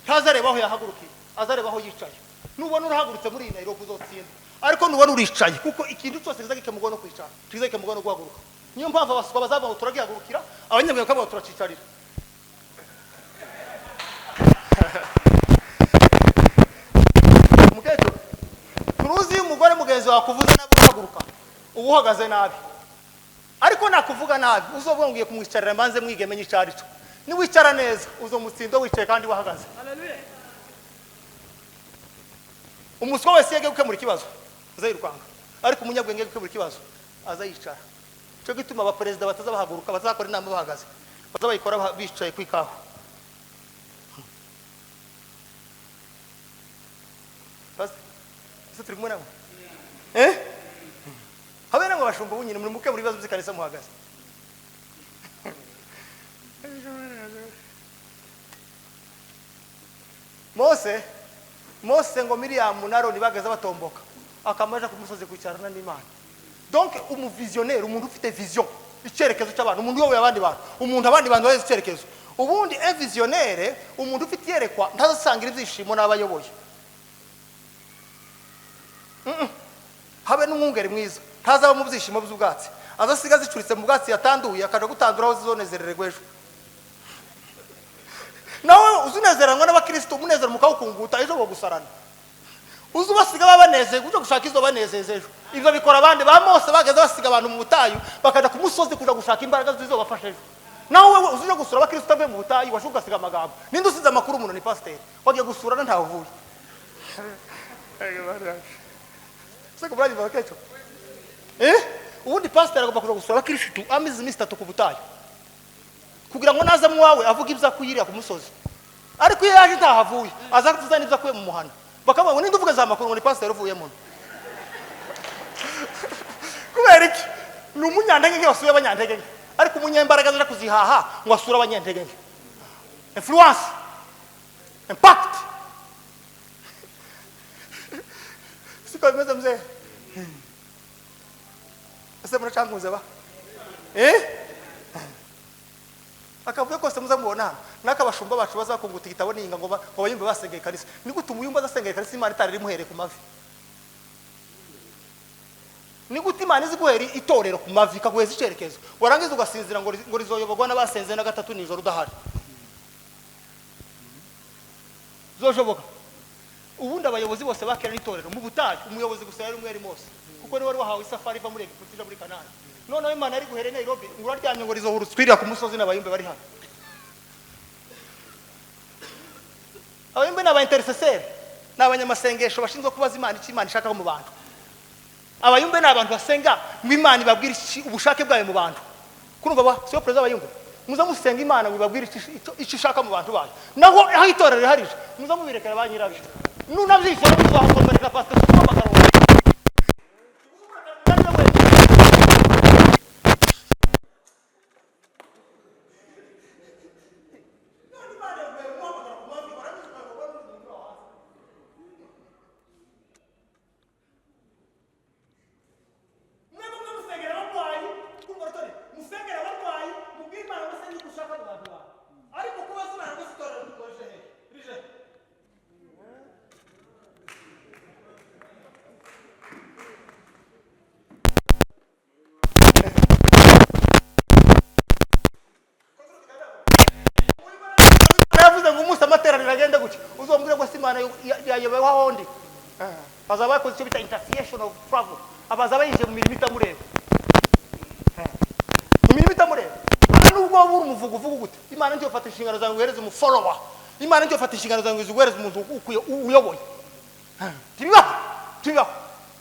ntazareba aho yahagurukiye azareba aho yicaye nubona urahagurutse muri Nairobi uzotsinda ariko nubona uricaye kuko ikintu cyose kizagike mugono kwicara kizagike mugono guhaguruka niyo mpamvu abaswa bazava turagihagurukira abanyabwenge kabo turacicarira muketo turuzi umugore mugenzi wakuvuza nabi uhaguruka ubu uhagaze nabi ariko nakuvuga nabi uzovuga ngiye kumwicarira manze mwigemenye icarico ni wicara neza uzomutsindo wicaye kandi wahagaze haleluya umuswa wese yege gukemura ikibazo azayirwanga ariko umunyabwenge gukemura ikibazo azayicara cyo gituma aba president bataza bahaguruka bazakora inama bahagaze bazabayikora bicaye kwikaho bas turi kumwe nabo habera ngo bashumba bunyine muri mukemura ibibazo by'ikanisa muhagaze Mose ngo Miriam na Aroni bagaza batomboka akamaje ku musozi kwicarana n'Imana donc umuvisionnaire umuntu ufite vision icyerekezo cy'abantu umuntu yowe abandi bantu umuntu abandi bantu bazi icyerekezo ubundi visionnaire umuntu ufite yerekwa ntazasangira ibyishimo n'abayoboye habe n'umwungeri mwiza ntazaba mu byishimo by'ubwatsi azasiga zicuritse mu bwatsi yatanduye akaje gutandura aho zizonezererwe ejo nawe uzunezeranwa n'abakristo umunezero mukawukunguta ejo bagusarana uzubasiga babanezeye kuje gushaka izo banezeze ejo ivyo bikora abandi ba Mose bageze basiga abantu mu butayu bakaja ku musozi kuja gushaka imbaraga zizobafasha ejo nawe wewe uzuje gusura abakristo mbe mu butayu washuka siga amagambo ninde usize amakuru umuntu ni pasteur wagiye gusurana ntaho uvuye sako brali bakecho ubundi pasteur agomba kuja gusura abakristo amizi iminsi 3 ku butayu kugira ngo naza mwawe avuga ibyo akuyirira ku musozi ariko iyo yaje ntahavuye aza kuvuza n'ibyo akuye mu muhana bakaba ngo ninde uvuga za makuru ngo ni pasteur uvuyemo kubera iki ni umunyantege wasuye abanyantege ariko umunyembaraga aza kuzihaha ngo asura abanyantege influence impact siko bimeze mzee ese muracyanguze ba akavuye kose muzamubona nakabashumba bacu bazakunguta igitabo ninga ngo bayimbe basengeye kanisa ni gute umuyumba azasengeye kanisa Imana itari rimuhere ku mavi ni gute Imana iziguhera itorero ku mavi kaguheza icyerekezo warangiza ugasinzira ngo rizoyobogwa n'abasenze na gatatu nijoro udahari zoshoboka ubundi abayobozi bose bakera n'itorero mu butayu umuyobozi gusa yari umwe ari Mose kuko ni wari wahawe isafari iva muri Egiputa muri Kanani none Imana ari guhere Nairobi ngo uraryamye ngo rizohura twirira ku musozi n'abayumbe bari hano abayumbe n'aba intercessor n'abanyamasengesho bashinzwe kubaza Imana icyo Imana ishaka mu bantu abayumbe ni abantu basenga ngo Imana ibabwire ubushake bwayo mu bantu. Kurumva ba siyo perezida abayumbe, muza musenga Imana ibabwire icyo ishaka mu bantu bayo. Naho aho itorero riharije muza mubirekera ba nyirabyo. Nunabyishyira muzahakomerera pastor kumamagara. yayobewa hondi bazaba bakoze icyo bita intercession of travel, abazaba yinjiye mu mirimo itamureba, imirimo itamureba. Nubwo buri umuvugo uvuga gute, Imana ngiye fata inshingano zawe uhereze mu follower, Imana ngiye fata inshingano zawe uhereze umuntu uyoboye.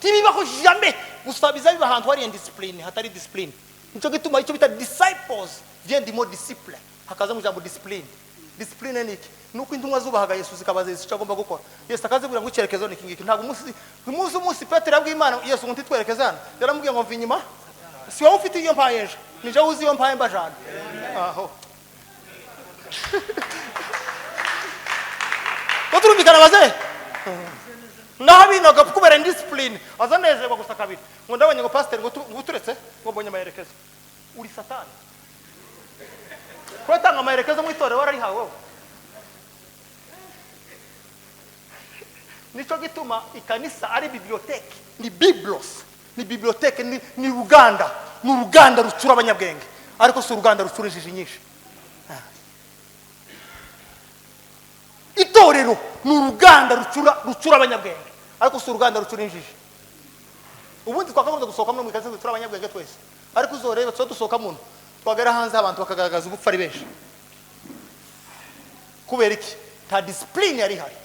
Tibibaho jamais gusabiza biba ahantu hari indiscipline hatari discipline. Nicyo gituma icyo bita disciples vient du mot disciple, hakaza mu jambo discipline. Discipline ni iki? Nuko intumwa zubahaga Yesu zikabaza Yesu icyo agomba gukora. Yesu akazibwira ngo icyerekezo ni iki ngiki. Ntabwo umunsi Petero yabwiye Imana Yesu ngo ntitwerekeze hano, yaramubwiye ngo mva inyuma, si wowe ufite iyo mpaye ejo, ni je uzi iyo mpaye mbajana. Aho baturumvikana baze naho binoga kubera indiscipline azanezerwa gusa kabiri ngo ndabonye ngo pastor ngo uturetse ngo mbonye amaherekezo. Uri satani kwatanga amaherekezo mu itorero warari hawe wowe. Nico gituma ikanisa ari biblioteke, ni biblos, ni biblioteke, ni ruganda, ni uruganda rucura abanyabwenge, ariko si uruganda rucura injiji nyinshi. Itorero ni uruganda rucura abanyabwenge, ariko si uruganda rucura injiji. Ubundi twakagombye gusohoka mu ikanisa rucura abanyabwenge twese, ariko uzoreba cyo dusohoka muno twagera hanze abantu bakagaragaza ubupfa ari benshi. Kubera iki? Ta discipline yari hari.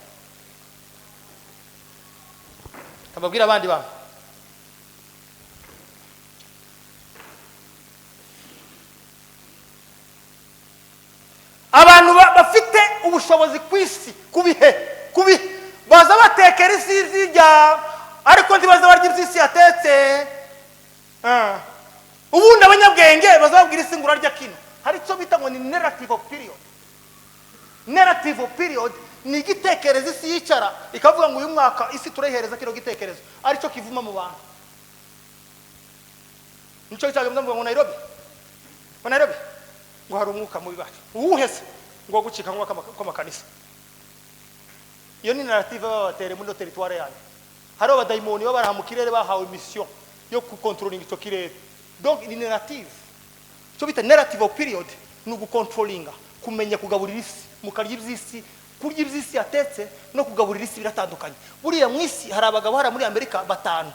Kababwira abandi bantu abantu bafite ubushobozi kwisi kubihe baza batekera isi zijya, ariko ndibaza barya isi yatetse. Ubundi abanyabwenge baza babwira isi ngura rya kino. Hari cyo bita ngo ni narrative period. Narrative period ni igitekerezo isi yicara ikavuga ngo uyu mwaka isi turehereza kino gitekerezo ari cyo kivuma mu bantu. Nico cyagomba ngo Nairobi ngo hari umwuka mubi bacu uwuhese ngo gucika ngo kw'amakanisa. Iyo ni narrative babatere muri territoire yanyu. Hari abadayimoni babaraha mu kirere bahawe mission yo kucontrolling icyo kirere. Donc ni narrative. Cyo bita narrative period ni ugucontrollinga, kumenya kugaburira isi, mukarya iby'isi, kurya iby'isi yatetse no kugaburira isi biratandukanye. Buriya mu isi hari abagabo hari muri Amerika 5,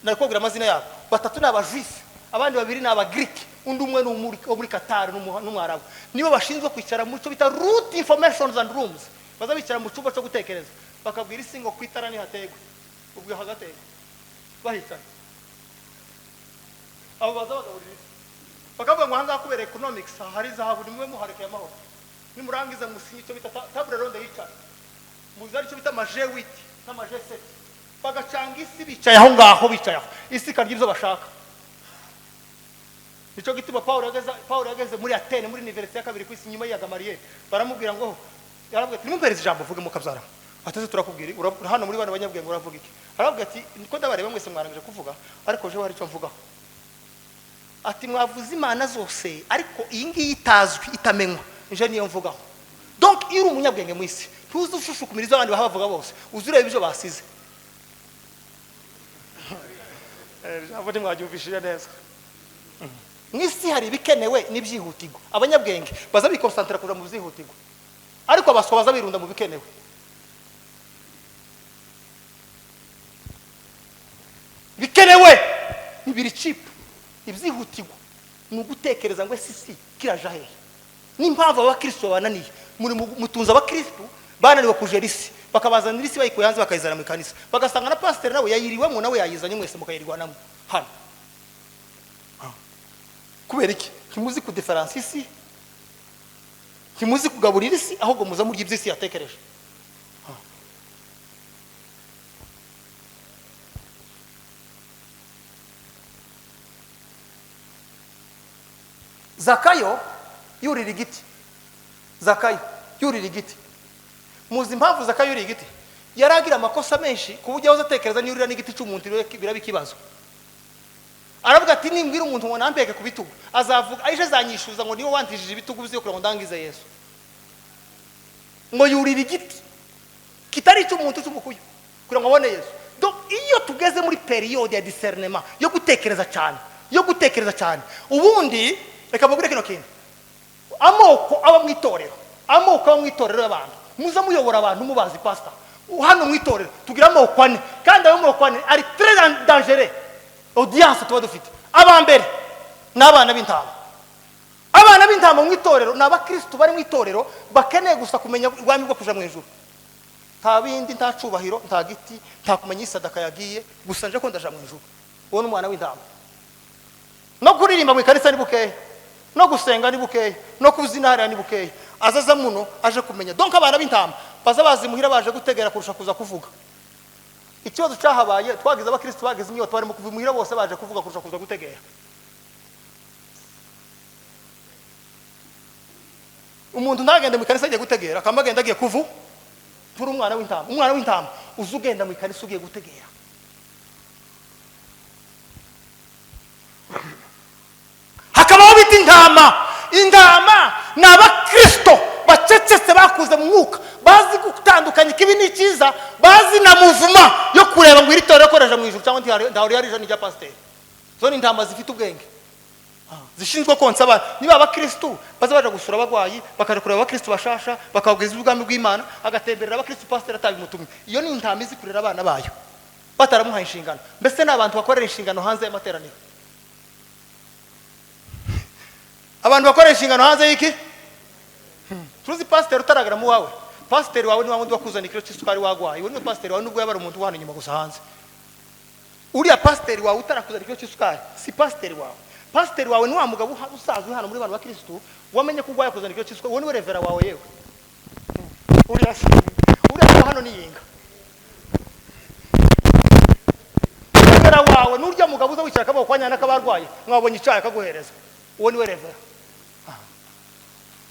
narikubwira amazina yabo. 3 ni abajuif, abandi 2 ni abagreek, undi umwe ni muri Qatar n'umwarabu. Nibo bashinzwe kwicara mu cyo bita root informations and rooms, baza bicara mu cyumba cyo gutekereza bakabwira isi ngo kwitara ni hategwe ubwo hagateka bahitana. Abo baza bagaburira isi bakavuga ngo hanga kubera economics hari zahabu nimwe muhareke y'amahoro, nimurangiza musinyi cyo bita table ronde yicara muzari cyo bita maje witi na maje set bagacanga isi bicaye aho ngaho bicaye isi karya ibyo bashaka. Nico gituma Paulo yageze muri Atene muri university ya kabiri kwisi nyuma ya Gamaliel baramubwira ngo yarabwira ati nimumpereze ijambo vuge mukabzara ateze turakubwira hano muri bana banyabwenge uravuga iki. Arabwira ati niko ndabareba mwese mwarangije kuvuga ariko je hari cyo mvugaho. Ati mwavuze Imana zose ariko iyi ngiyi itazwi itamenywa nje niyo mvugaho. Donc iyo umunyabwenge mu isi tuzi ushushukumiriza abandi bavuga bose uzureba ibyo basize. Abo ndi mwabyumvishije neza. Mwisi hari bikenewe n'ibyihutirwa. Abanyabwenge baza bikonsantra kuja mu byihutirwa, ariko abaswa baza birunda mu bikenewe. Bikenewe nibiri cheap, ibyihutirwa ni ugutekereza ngo sisi kiraja hehe. N'impamvu abakristo bananiye muri mutunza abakristo bananiwe kujera isi bakabazanira isi bayikuye hanze bakayizana mu kanisa, bagasanga na pasiteri nawe yayiriwemo, nawe yayizanye, mwese mukayirirwanamo hano. Kubera iki? Ntimuzi kudiferansa isi, ntimuzi kugaburira isi, ahubwo muza murya ibyo isi yatekereje. Zakayo yurira igiti. Zakayo yurira igiti. Muzi impamvu Zakayo yurira igiti? Yaragira amakosa menshi ku buryo aho atekereza niyurira n'igiti cy'umuntu biraba ikibazo. Aravuga ati nimbwira umuntu ngo nampeke ku bitugu, azavuga aje zanyishuza ngo niwe wantishije ibitugu byo kugira ngo ndangize Yesu. Ngo yurira igiti kitari cy'umuntu cy'umukuyu kugira ngo abone Yesu. Donc iyo tugeze muri periode ya discernement yo gutekereza cyane, ubundi reka mubwire kino kintu, amoko aba mu itorero y'abantu, muza muyobora abantu mubazi pastor, hano mu itorero tugira amoko ane, kandi ayo moko ane ari très dangereux. Audience tuba dufite abambere n'abana b'intama. Abana b'intama mu itorero n'abakristo bari mu itorero bakeneye gusa kumenya ubwami bwo kuja mu ijuru, nta bindi, nta cubahiro, nta giti, nta kumenya isadaka yagiye, gusa nje ko ndaja mu ijuru. Uwo n'umwana w'intama. No kuririmba mu ikanisa ni bukeya, no gusenga ni bukeya, no kuzinahara ni bukeya, azaza muno aje kumenya. Donc abana b'intama baza bazimuhira baje gutegera kurusha kuza kuvuga. Ikibazo cyahabaye twagize abakristo bagize inyota barimo kuvimuhira bose baje kuvuga kurusha kuza gutegera. Umuntu ntagende mu ikanisa agiye gutegera, akamagenda agiye kuvu turi umwana w'intama uzugenda mu ikanisa ugiye gutegera. Hakabaho biti intama n'abakristo bacecetse bakuze mu mwuka, bazi gutandukanya ikibi n'icyiza, bazi na muvuma yo kureba ngo iri torero koreje mu ijuru cyangwa ndahori yarije n'ijya pasiteri. Zo ni intama zifite ubwenge, zishinzwe konsa abantu. Niba abakristo baza baje gusura abagwayi, bakaje kureba abakristo bashasha, bakabwiza ubwami bw'Imana, agatemberera abakristo pasiteri atabimutumye, iyo ni intama izi kurera abana bayo bataramuhaye inshingano. Mbese n'abantu bakorera inshingano hanze y'amateraniro, abantu bakorera inshingano hanze y'iki? Tuzi pasiteri utaragara mu wawe, pasiteri wawe ni wamundi wakuzana ikiro cy'isukari wagwaye, uwo ni pasiteri wawe nubwo yabara umuntu uhana inyuma gusa hanze. Uriya pasiteri wawe utarakuzana ikiro cy'isukari si pasiteri wawe. Pasiteri wawe ni wa mugabo usaza hano muri bantu ba Kristo wamenye ko ugwaye kuzana ikiro cy'isukari, uwo ni we revera wawe yewe. Uriya hano ni yinga. Revera wawe n'urya mugabo uza wicara akaboko kwanyana kabarwaye, mwabonye icyaha akaguhereza, uwo ni we revera.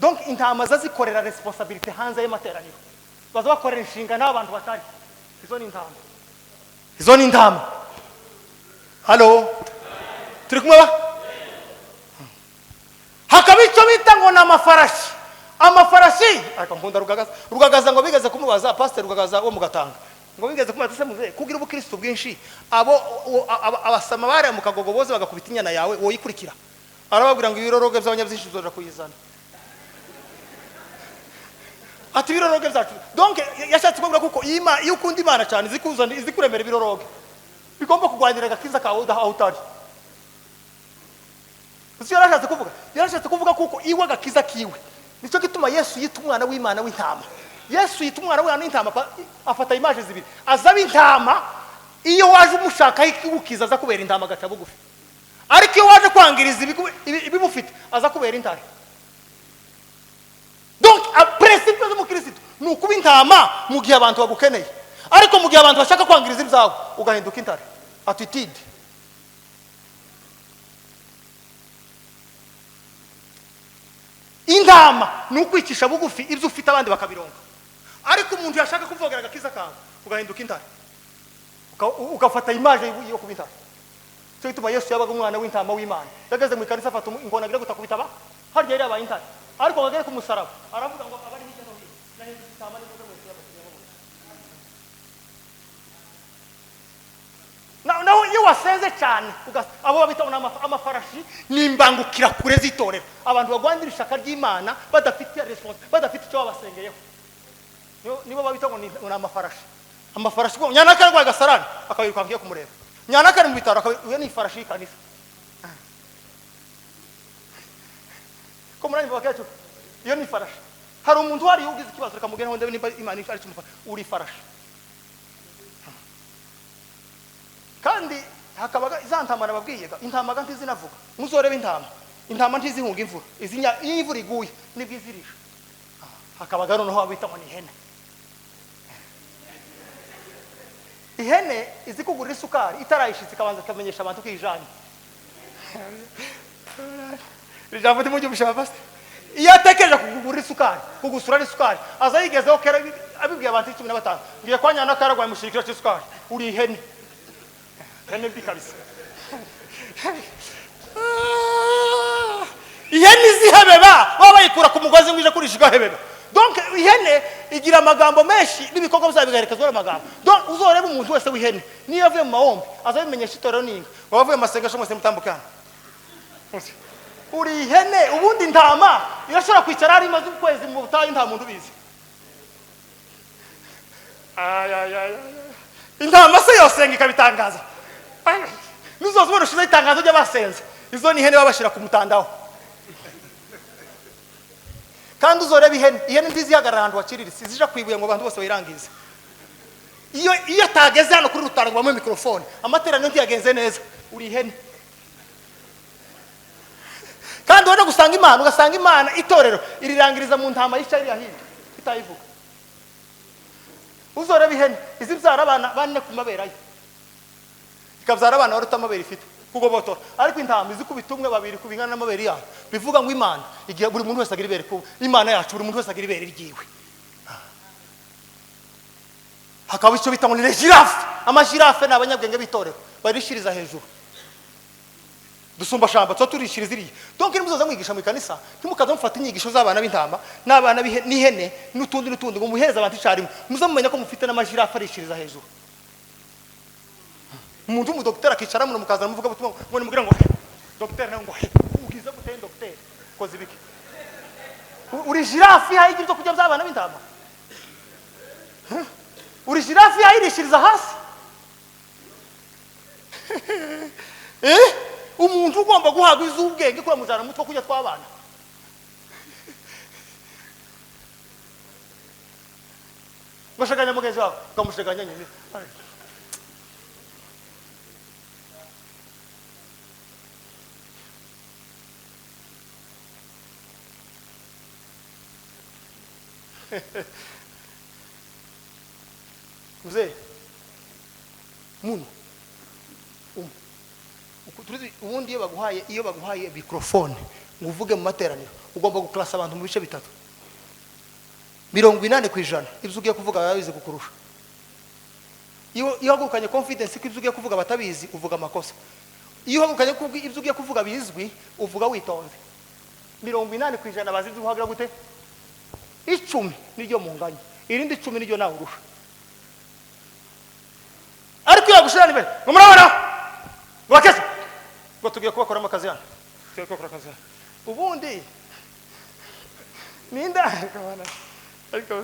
Donc intama zazikorera responsibility hanze y'amateraniro, baza bakorera inshingano n'abantu batari. Izo ni intama. Halo, turi kumwe ba? Hakaba icyo bita ngo na amafarashi ariko nkunda rugagaza ngo bigeze kumubaza pastor rugagaza wo mugatanga ngo bigeze kumubaza se muze kugira ubukristo bwinshi abasama bare mu kagogoboze bagakubita inyana yawe woyikurikira, arababwira ngo ibiroroge by'abanyabyinshi zoja kuyizana. Ati ibiroroge byacu. Donc yashatse kuvuga kuko iyo ukunda Imana cyane zikuzana izikuremera ibiroroge bigomba kugwanira agakiza kawe aho utari. Yarashatse kuvuga kuko iwe agakiza kiwe nicyo gituma Yesu yita umwana w'Imana w'intama. Yesu yita umwana w'intama afata imaje zibiri, azaba intama iyo waje umushaka ikibukiza aza kubera intama gaca bugufi, ariko iyo waje kwangiriza ibimufite aza kubera intare. Donc a principe zo mu Kristo ni ukuba intama mu gihe abantu bagukeneye, ariko mu gihe abantu bashaka kwangiriza ibyawe ugahinduka intare. Attitude. Intama ni ukwicisha bugufi ibyo ufite abandi bakabironga, ariko umuntu yashaka kuvogera agakiza kawe ugahinduka intare, ugafata imaje yo kuba intare. Cyo gituma Yesu yabaga umwana w'intama w'Imana, yageze mu ikanisa afata ingona agira gutakubita harya yari abaye intare, ariko bagere ku musaraba aravuga ngo abari hirya no hino nahindutse intama n'imboga mwese y'abakiriya bose. Naho iyo wasenze cyane abo babita amafarashi nimbangukira kure zitorera, abantu bagwandira ishaka ry'Imana badafite response, badafite icyo babasengeyeho, nibo babita ngo ni amafarashi. Amafarashi ko nyana karwaye gasarani akayiruka ngiye kumureba, nyana kari mu bitaro akayiruka ni farashi kanisa. Ko muranye bakacu iyo ni farashi. hari umuntu wari ugize ikibazo akamugena ndebe nimba Imana ari cyumufasha uri farashi kandi hakabaga izantama nababwiye intama ntizinavuga muzorebe intama ntizihunga imvura izinya imvura iguye nibwizirisha hakabaga noneho abita ngo ni ihene izi kugurira isukari itarayishitse kabanza kamenyesha abantu kwijanye rijambo ndimujye mushaba iyo atekereje kugurira isukari kugusura isukari aza yigezeho kera abibwiye abantu 15 ngiye kwanyana karagwa mushikira cy'isukari uri ihene mbi kabisa ihene zihebeba babayikura ku mugozi ngije kurishiga hebeba donc ihene igira amagambo menshi n'ibikorwa bizabigaherekezwa n'amagambo donc uzoreba umuntu wese w'ihene niyo avuye mu mahombe azabimenyesha itorero ninga bavuye masengesho mwese mutambukana uri ihene ubundi intama irashobora kwicara ari maze ukwezi mu butayu nta muntu ubizi intama se yose ngikabitangaza nuzozubona ushize itangazo ry'abasenze izo ni ihene babashira ku mutandaho kandi uzoreba ihene ndizihagarara ahantu hakiriritse zija kwibuye ngo abantu bose bayirangize iyo tageze hano kuri rutanga bamwe mikrofone amateraniro ntiyagenze neza uri ihene kandi wenda ugasanga Imana itorero irirangiriza mu ntama y'icari yahinda itayivuga uzoreba ihene izibyara abana bane ku maberayo ikabyara abana baruta amabere ifite kugobotora ariko intama izikubitumwe babiri kubingana n'amabere yayo bivuga ngo Imana igihe buri muntu wese agira ibere ku Imana yacu buri muntu wese agira ibere ryiwe hakaba icyo bita ngo ni girafe amagirafe n'abanyabwenge bitorero barishiriza hejuru dusumba shamba tso turishiriza iriye donc nimuzoza mwigisha mu kanisa timukaza mufata inyigisho z'abana b'intama n'abana n'ihene n'utundi ngo muheza abantu icari muzamumenya ko mufite n'amagirafe arishiriza hejuru umuntu mu docteur akicara mu mukazana muvuga butumwa ngo nimubwira ngo docteur ngo ugize gute docteur koze biki uri girafe hayigira cyo kujya by'abana b'intama uri girafe hayirishiriza hasi umuntu ugomba guhabwa izubwenge kuri mujana mutwe kujya twabana bashaganya mugenzi wawe kamushaganya nyine Mzee muntu ubundi iyo baguhaye microphone ngo uvuge mu materaniro ugomba guklasa abantu mu bice bitatu 80% ibyo ugiye kuvuga babizi kukurusha iyo hagukanye confidence ko ibyo ugiye kuvuga batabizi uvuga amakosa iyo hagukanye ko ibyo ugiye kuvuga bizwi uvuga witonze 80% bazi ibyo uhagira gute 10 niryo munganye irindi 10 niryo nawe urusha ariko yagushirana imbere murabona wakese ngo tugiye kubakora amakazi yana tugiye kubakora akazi ubundi ninda kabana ariko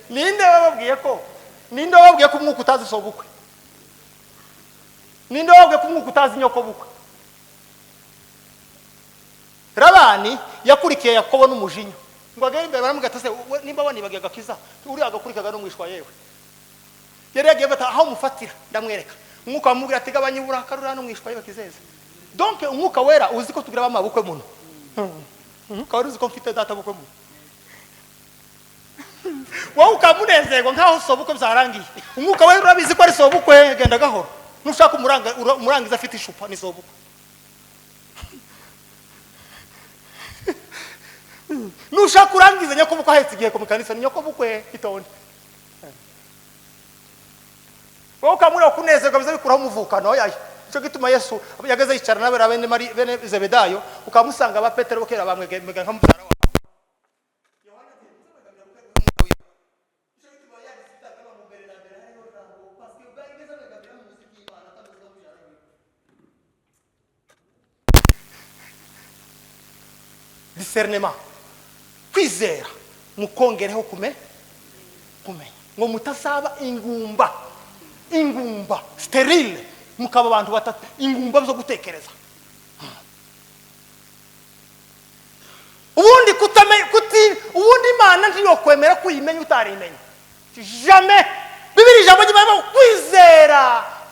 ninde wababwiye ko umwuka utazi sobukwe ninde wababwiye ko umwuka utazi nyoko bukwe Rabani yakurikiye Yakobo n'umujinya ngo agere imbere baramugatase nimba banibagiye gakiza uri agakurikaga n'umwishwa yewe yari yagiye bata aho mufatira ndamwereka umwuka wamubwira ati gabanya uburakarura n'umwishwa yewe kizeze donc umwuka wera uzi ko tugira bamabukwe muno karuzi ko mfite data bukwe muno wowe ukamunezerwa nkaho sobukwe byarangiye umwuka wera urabizi ko ari sobukwe genda gahoro nushaka umurangiza afite ishupa ni sobukwe nushaka urangiza nyoko bukwe ahetse igihe ku mukanisa ni nyoko bukwe itonde wowe ukamura kunezerwa biza bikuraho umuvukano yayo cyo gituma Yesu yageze yicara nabe bene Zebedayo ukamusanga ba Petero bokera bamwegega nkamubyara wa Yohana discernement kwizera mukongereho kumenya ngo mutasaba ingumba sterile mukaba abantu batatu ingumba zo gutekereza ubundi ubundi Imana ntiyo kwemera kuyimenya utarimenya jamais. Bibiri ijambo ry'Imana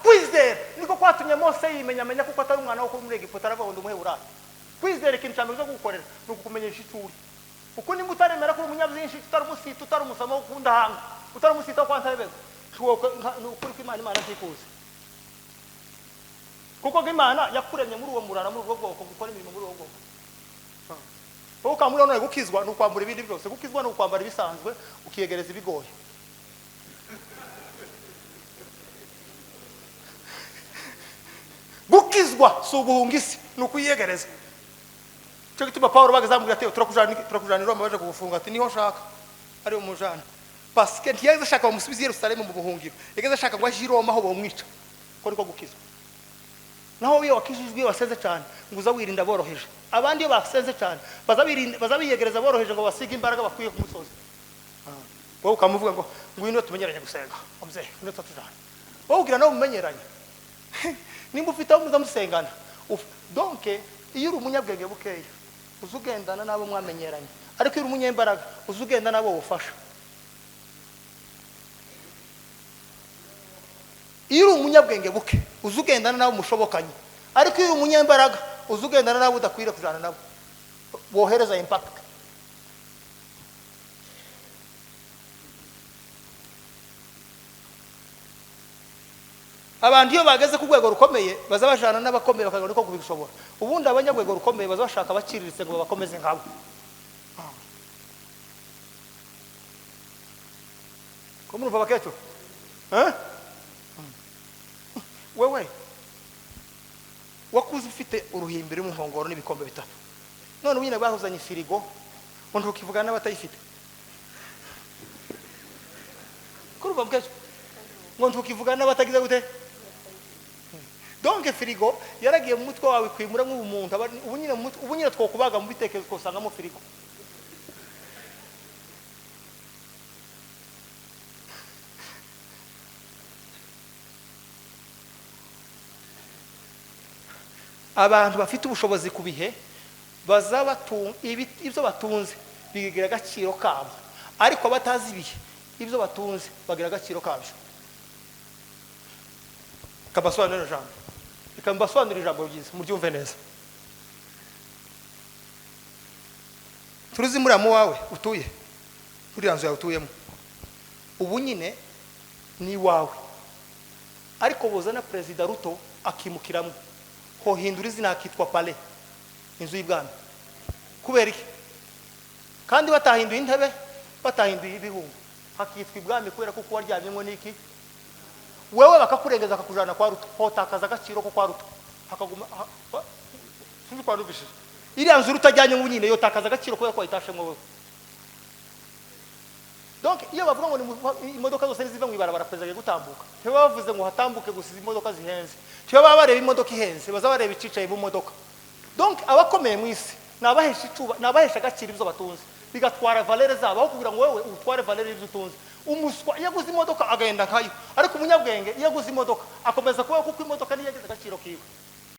kwizera niko kwatumye Mose yimenya amenya kuko atari umwana wo muri Egiputa aravuga ngo umuheburayo. Kwizera ikintu cyambere cyo gukorera no kukumenyesha ituri. Uko nimba utaremera ko umunyabyinshi utari umusita utari umusama wo kundahanga utari umusita wo kwantabeza ukuri ko Imana ntikuzi. Kuko Imana yakuremye muri uwo murara muri ubwo bwoko gukora imirimo muri uwo bwoko. Ukamura none gukizwa no kwambura ibindi byose. Gukizwa no kwambara ibisanzwe ukiyegereza ibigoye. Gukizwa so guhungisi no kuyegereza. Cyo gituma Paulo bagazamubwira ati turakujana Roma baje kugufunga ati niho shaka ari umujana. Parce que ntiyageze shaka umusubizi Yerusalemu mu buhungiro. Yageze shaka ngo aje Roma aho bomwica. Ko niko gukizwa. Naho iyo wakijijwe waseze cyane nguza wirinda boroheje. Abandi iyo baseze cyane bazabiyegereza boroheje ngo basiga imbaraga bakwiye ku musozi. Wowe ukamuvuga ngo ngwino tumenyeranye gusenga. Amze no tatujana. Wowe ugira no mumenyeranye. Nimba ufite aho muzamusengana. Donc iyo uri umunyabwenge bukeya uzugendana nabo mwamenyeranye. Ariko iyo uri umunyembaraga uzugenda nabo ufasha. Iyo uri umunyabwenge buke uzugendana nabo mushobokanye. Ariko iyo uri umunyembaraga uzugendana nabo udakwiriye kujana nabo bohereza impact. Abantu iyo bageze ku rwego rukomeye bazabajana n'abakomeye bakagora ko kubishobora. Ubundi abanyabwego rukomeye bazabashaka bakiriritse ngo bakomeze nkabo. Ko murumva bakecho? Wewe wakuze ufite uruhimbiri mu nkongoro n'ibikombe bitatu. None unyine bahuzanye firigo undi ukivugana n'abatayifite. Kurumva bakecho? Ngo ntukivugana n'abatagize gute? Donc firigo yaragiye mu mutwe wawe kwimura nk'umuntu ubunyine twokubaga mu bitekerezo kosanga mu firigo. Abantu bafite ubushobozi kubihe ibyo batunze bigira agaciro kabo, ariko batazi ibihe ibyo batunze bagira agaciro kabyo. Kabasobanurira ijambo. Ikambasobanurira ijambo ryiza muryumve neza. Turuzi muramu wawe utuye muri yanzu yawe utuyemo. Ubu nyine ni wawe. Ariko bozana President Ruto akimukiramo. Ho hindura izina akitwa Palais. Inzu y'ibwami. Kubera iki? Kandi batahinduye intebe, batahinduye ibihungu. Hakitwa ibwami kubera ko waryamye ngo niki? Wewe bakakurengeza akakujana kwa Ruto, hotakaza agaciro ko kwa Ruto. Hakaguma sinzi kwa rubishije. Iriya nzu rutajyanye ngo nyine yo takaza agaciro kubera ko itashe mwe wewe. Donc iyo bavuga ngo imodoka zose ziva mu ibarabara President gutambuka. Tebe bavuze ngo hatambuke gusiza imodoka zihenze. Tebe bareba imodoka ihenze, bazabareba icicaye mu modoka. Donc abakomeye mu isi nabahesha agaciro ibyo batunze. Bigatwara valere zabo aho kugira ngo wewe utware valere ibyo utunze. Umuswa iyo guze imodoka agenda nkayo, ariko umunyabwenge iyo guze imodoka akomeza kuba kuko imodoka niyo yageze agaciro kiwe.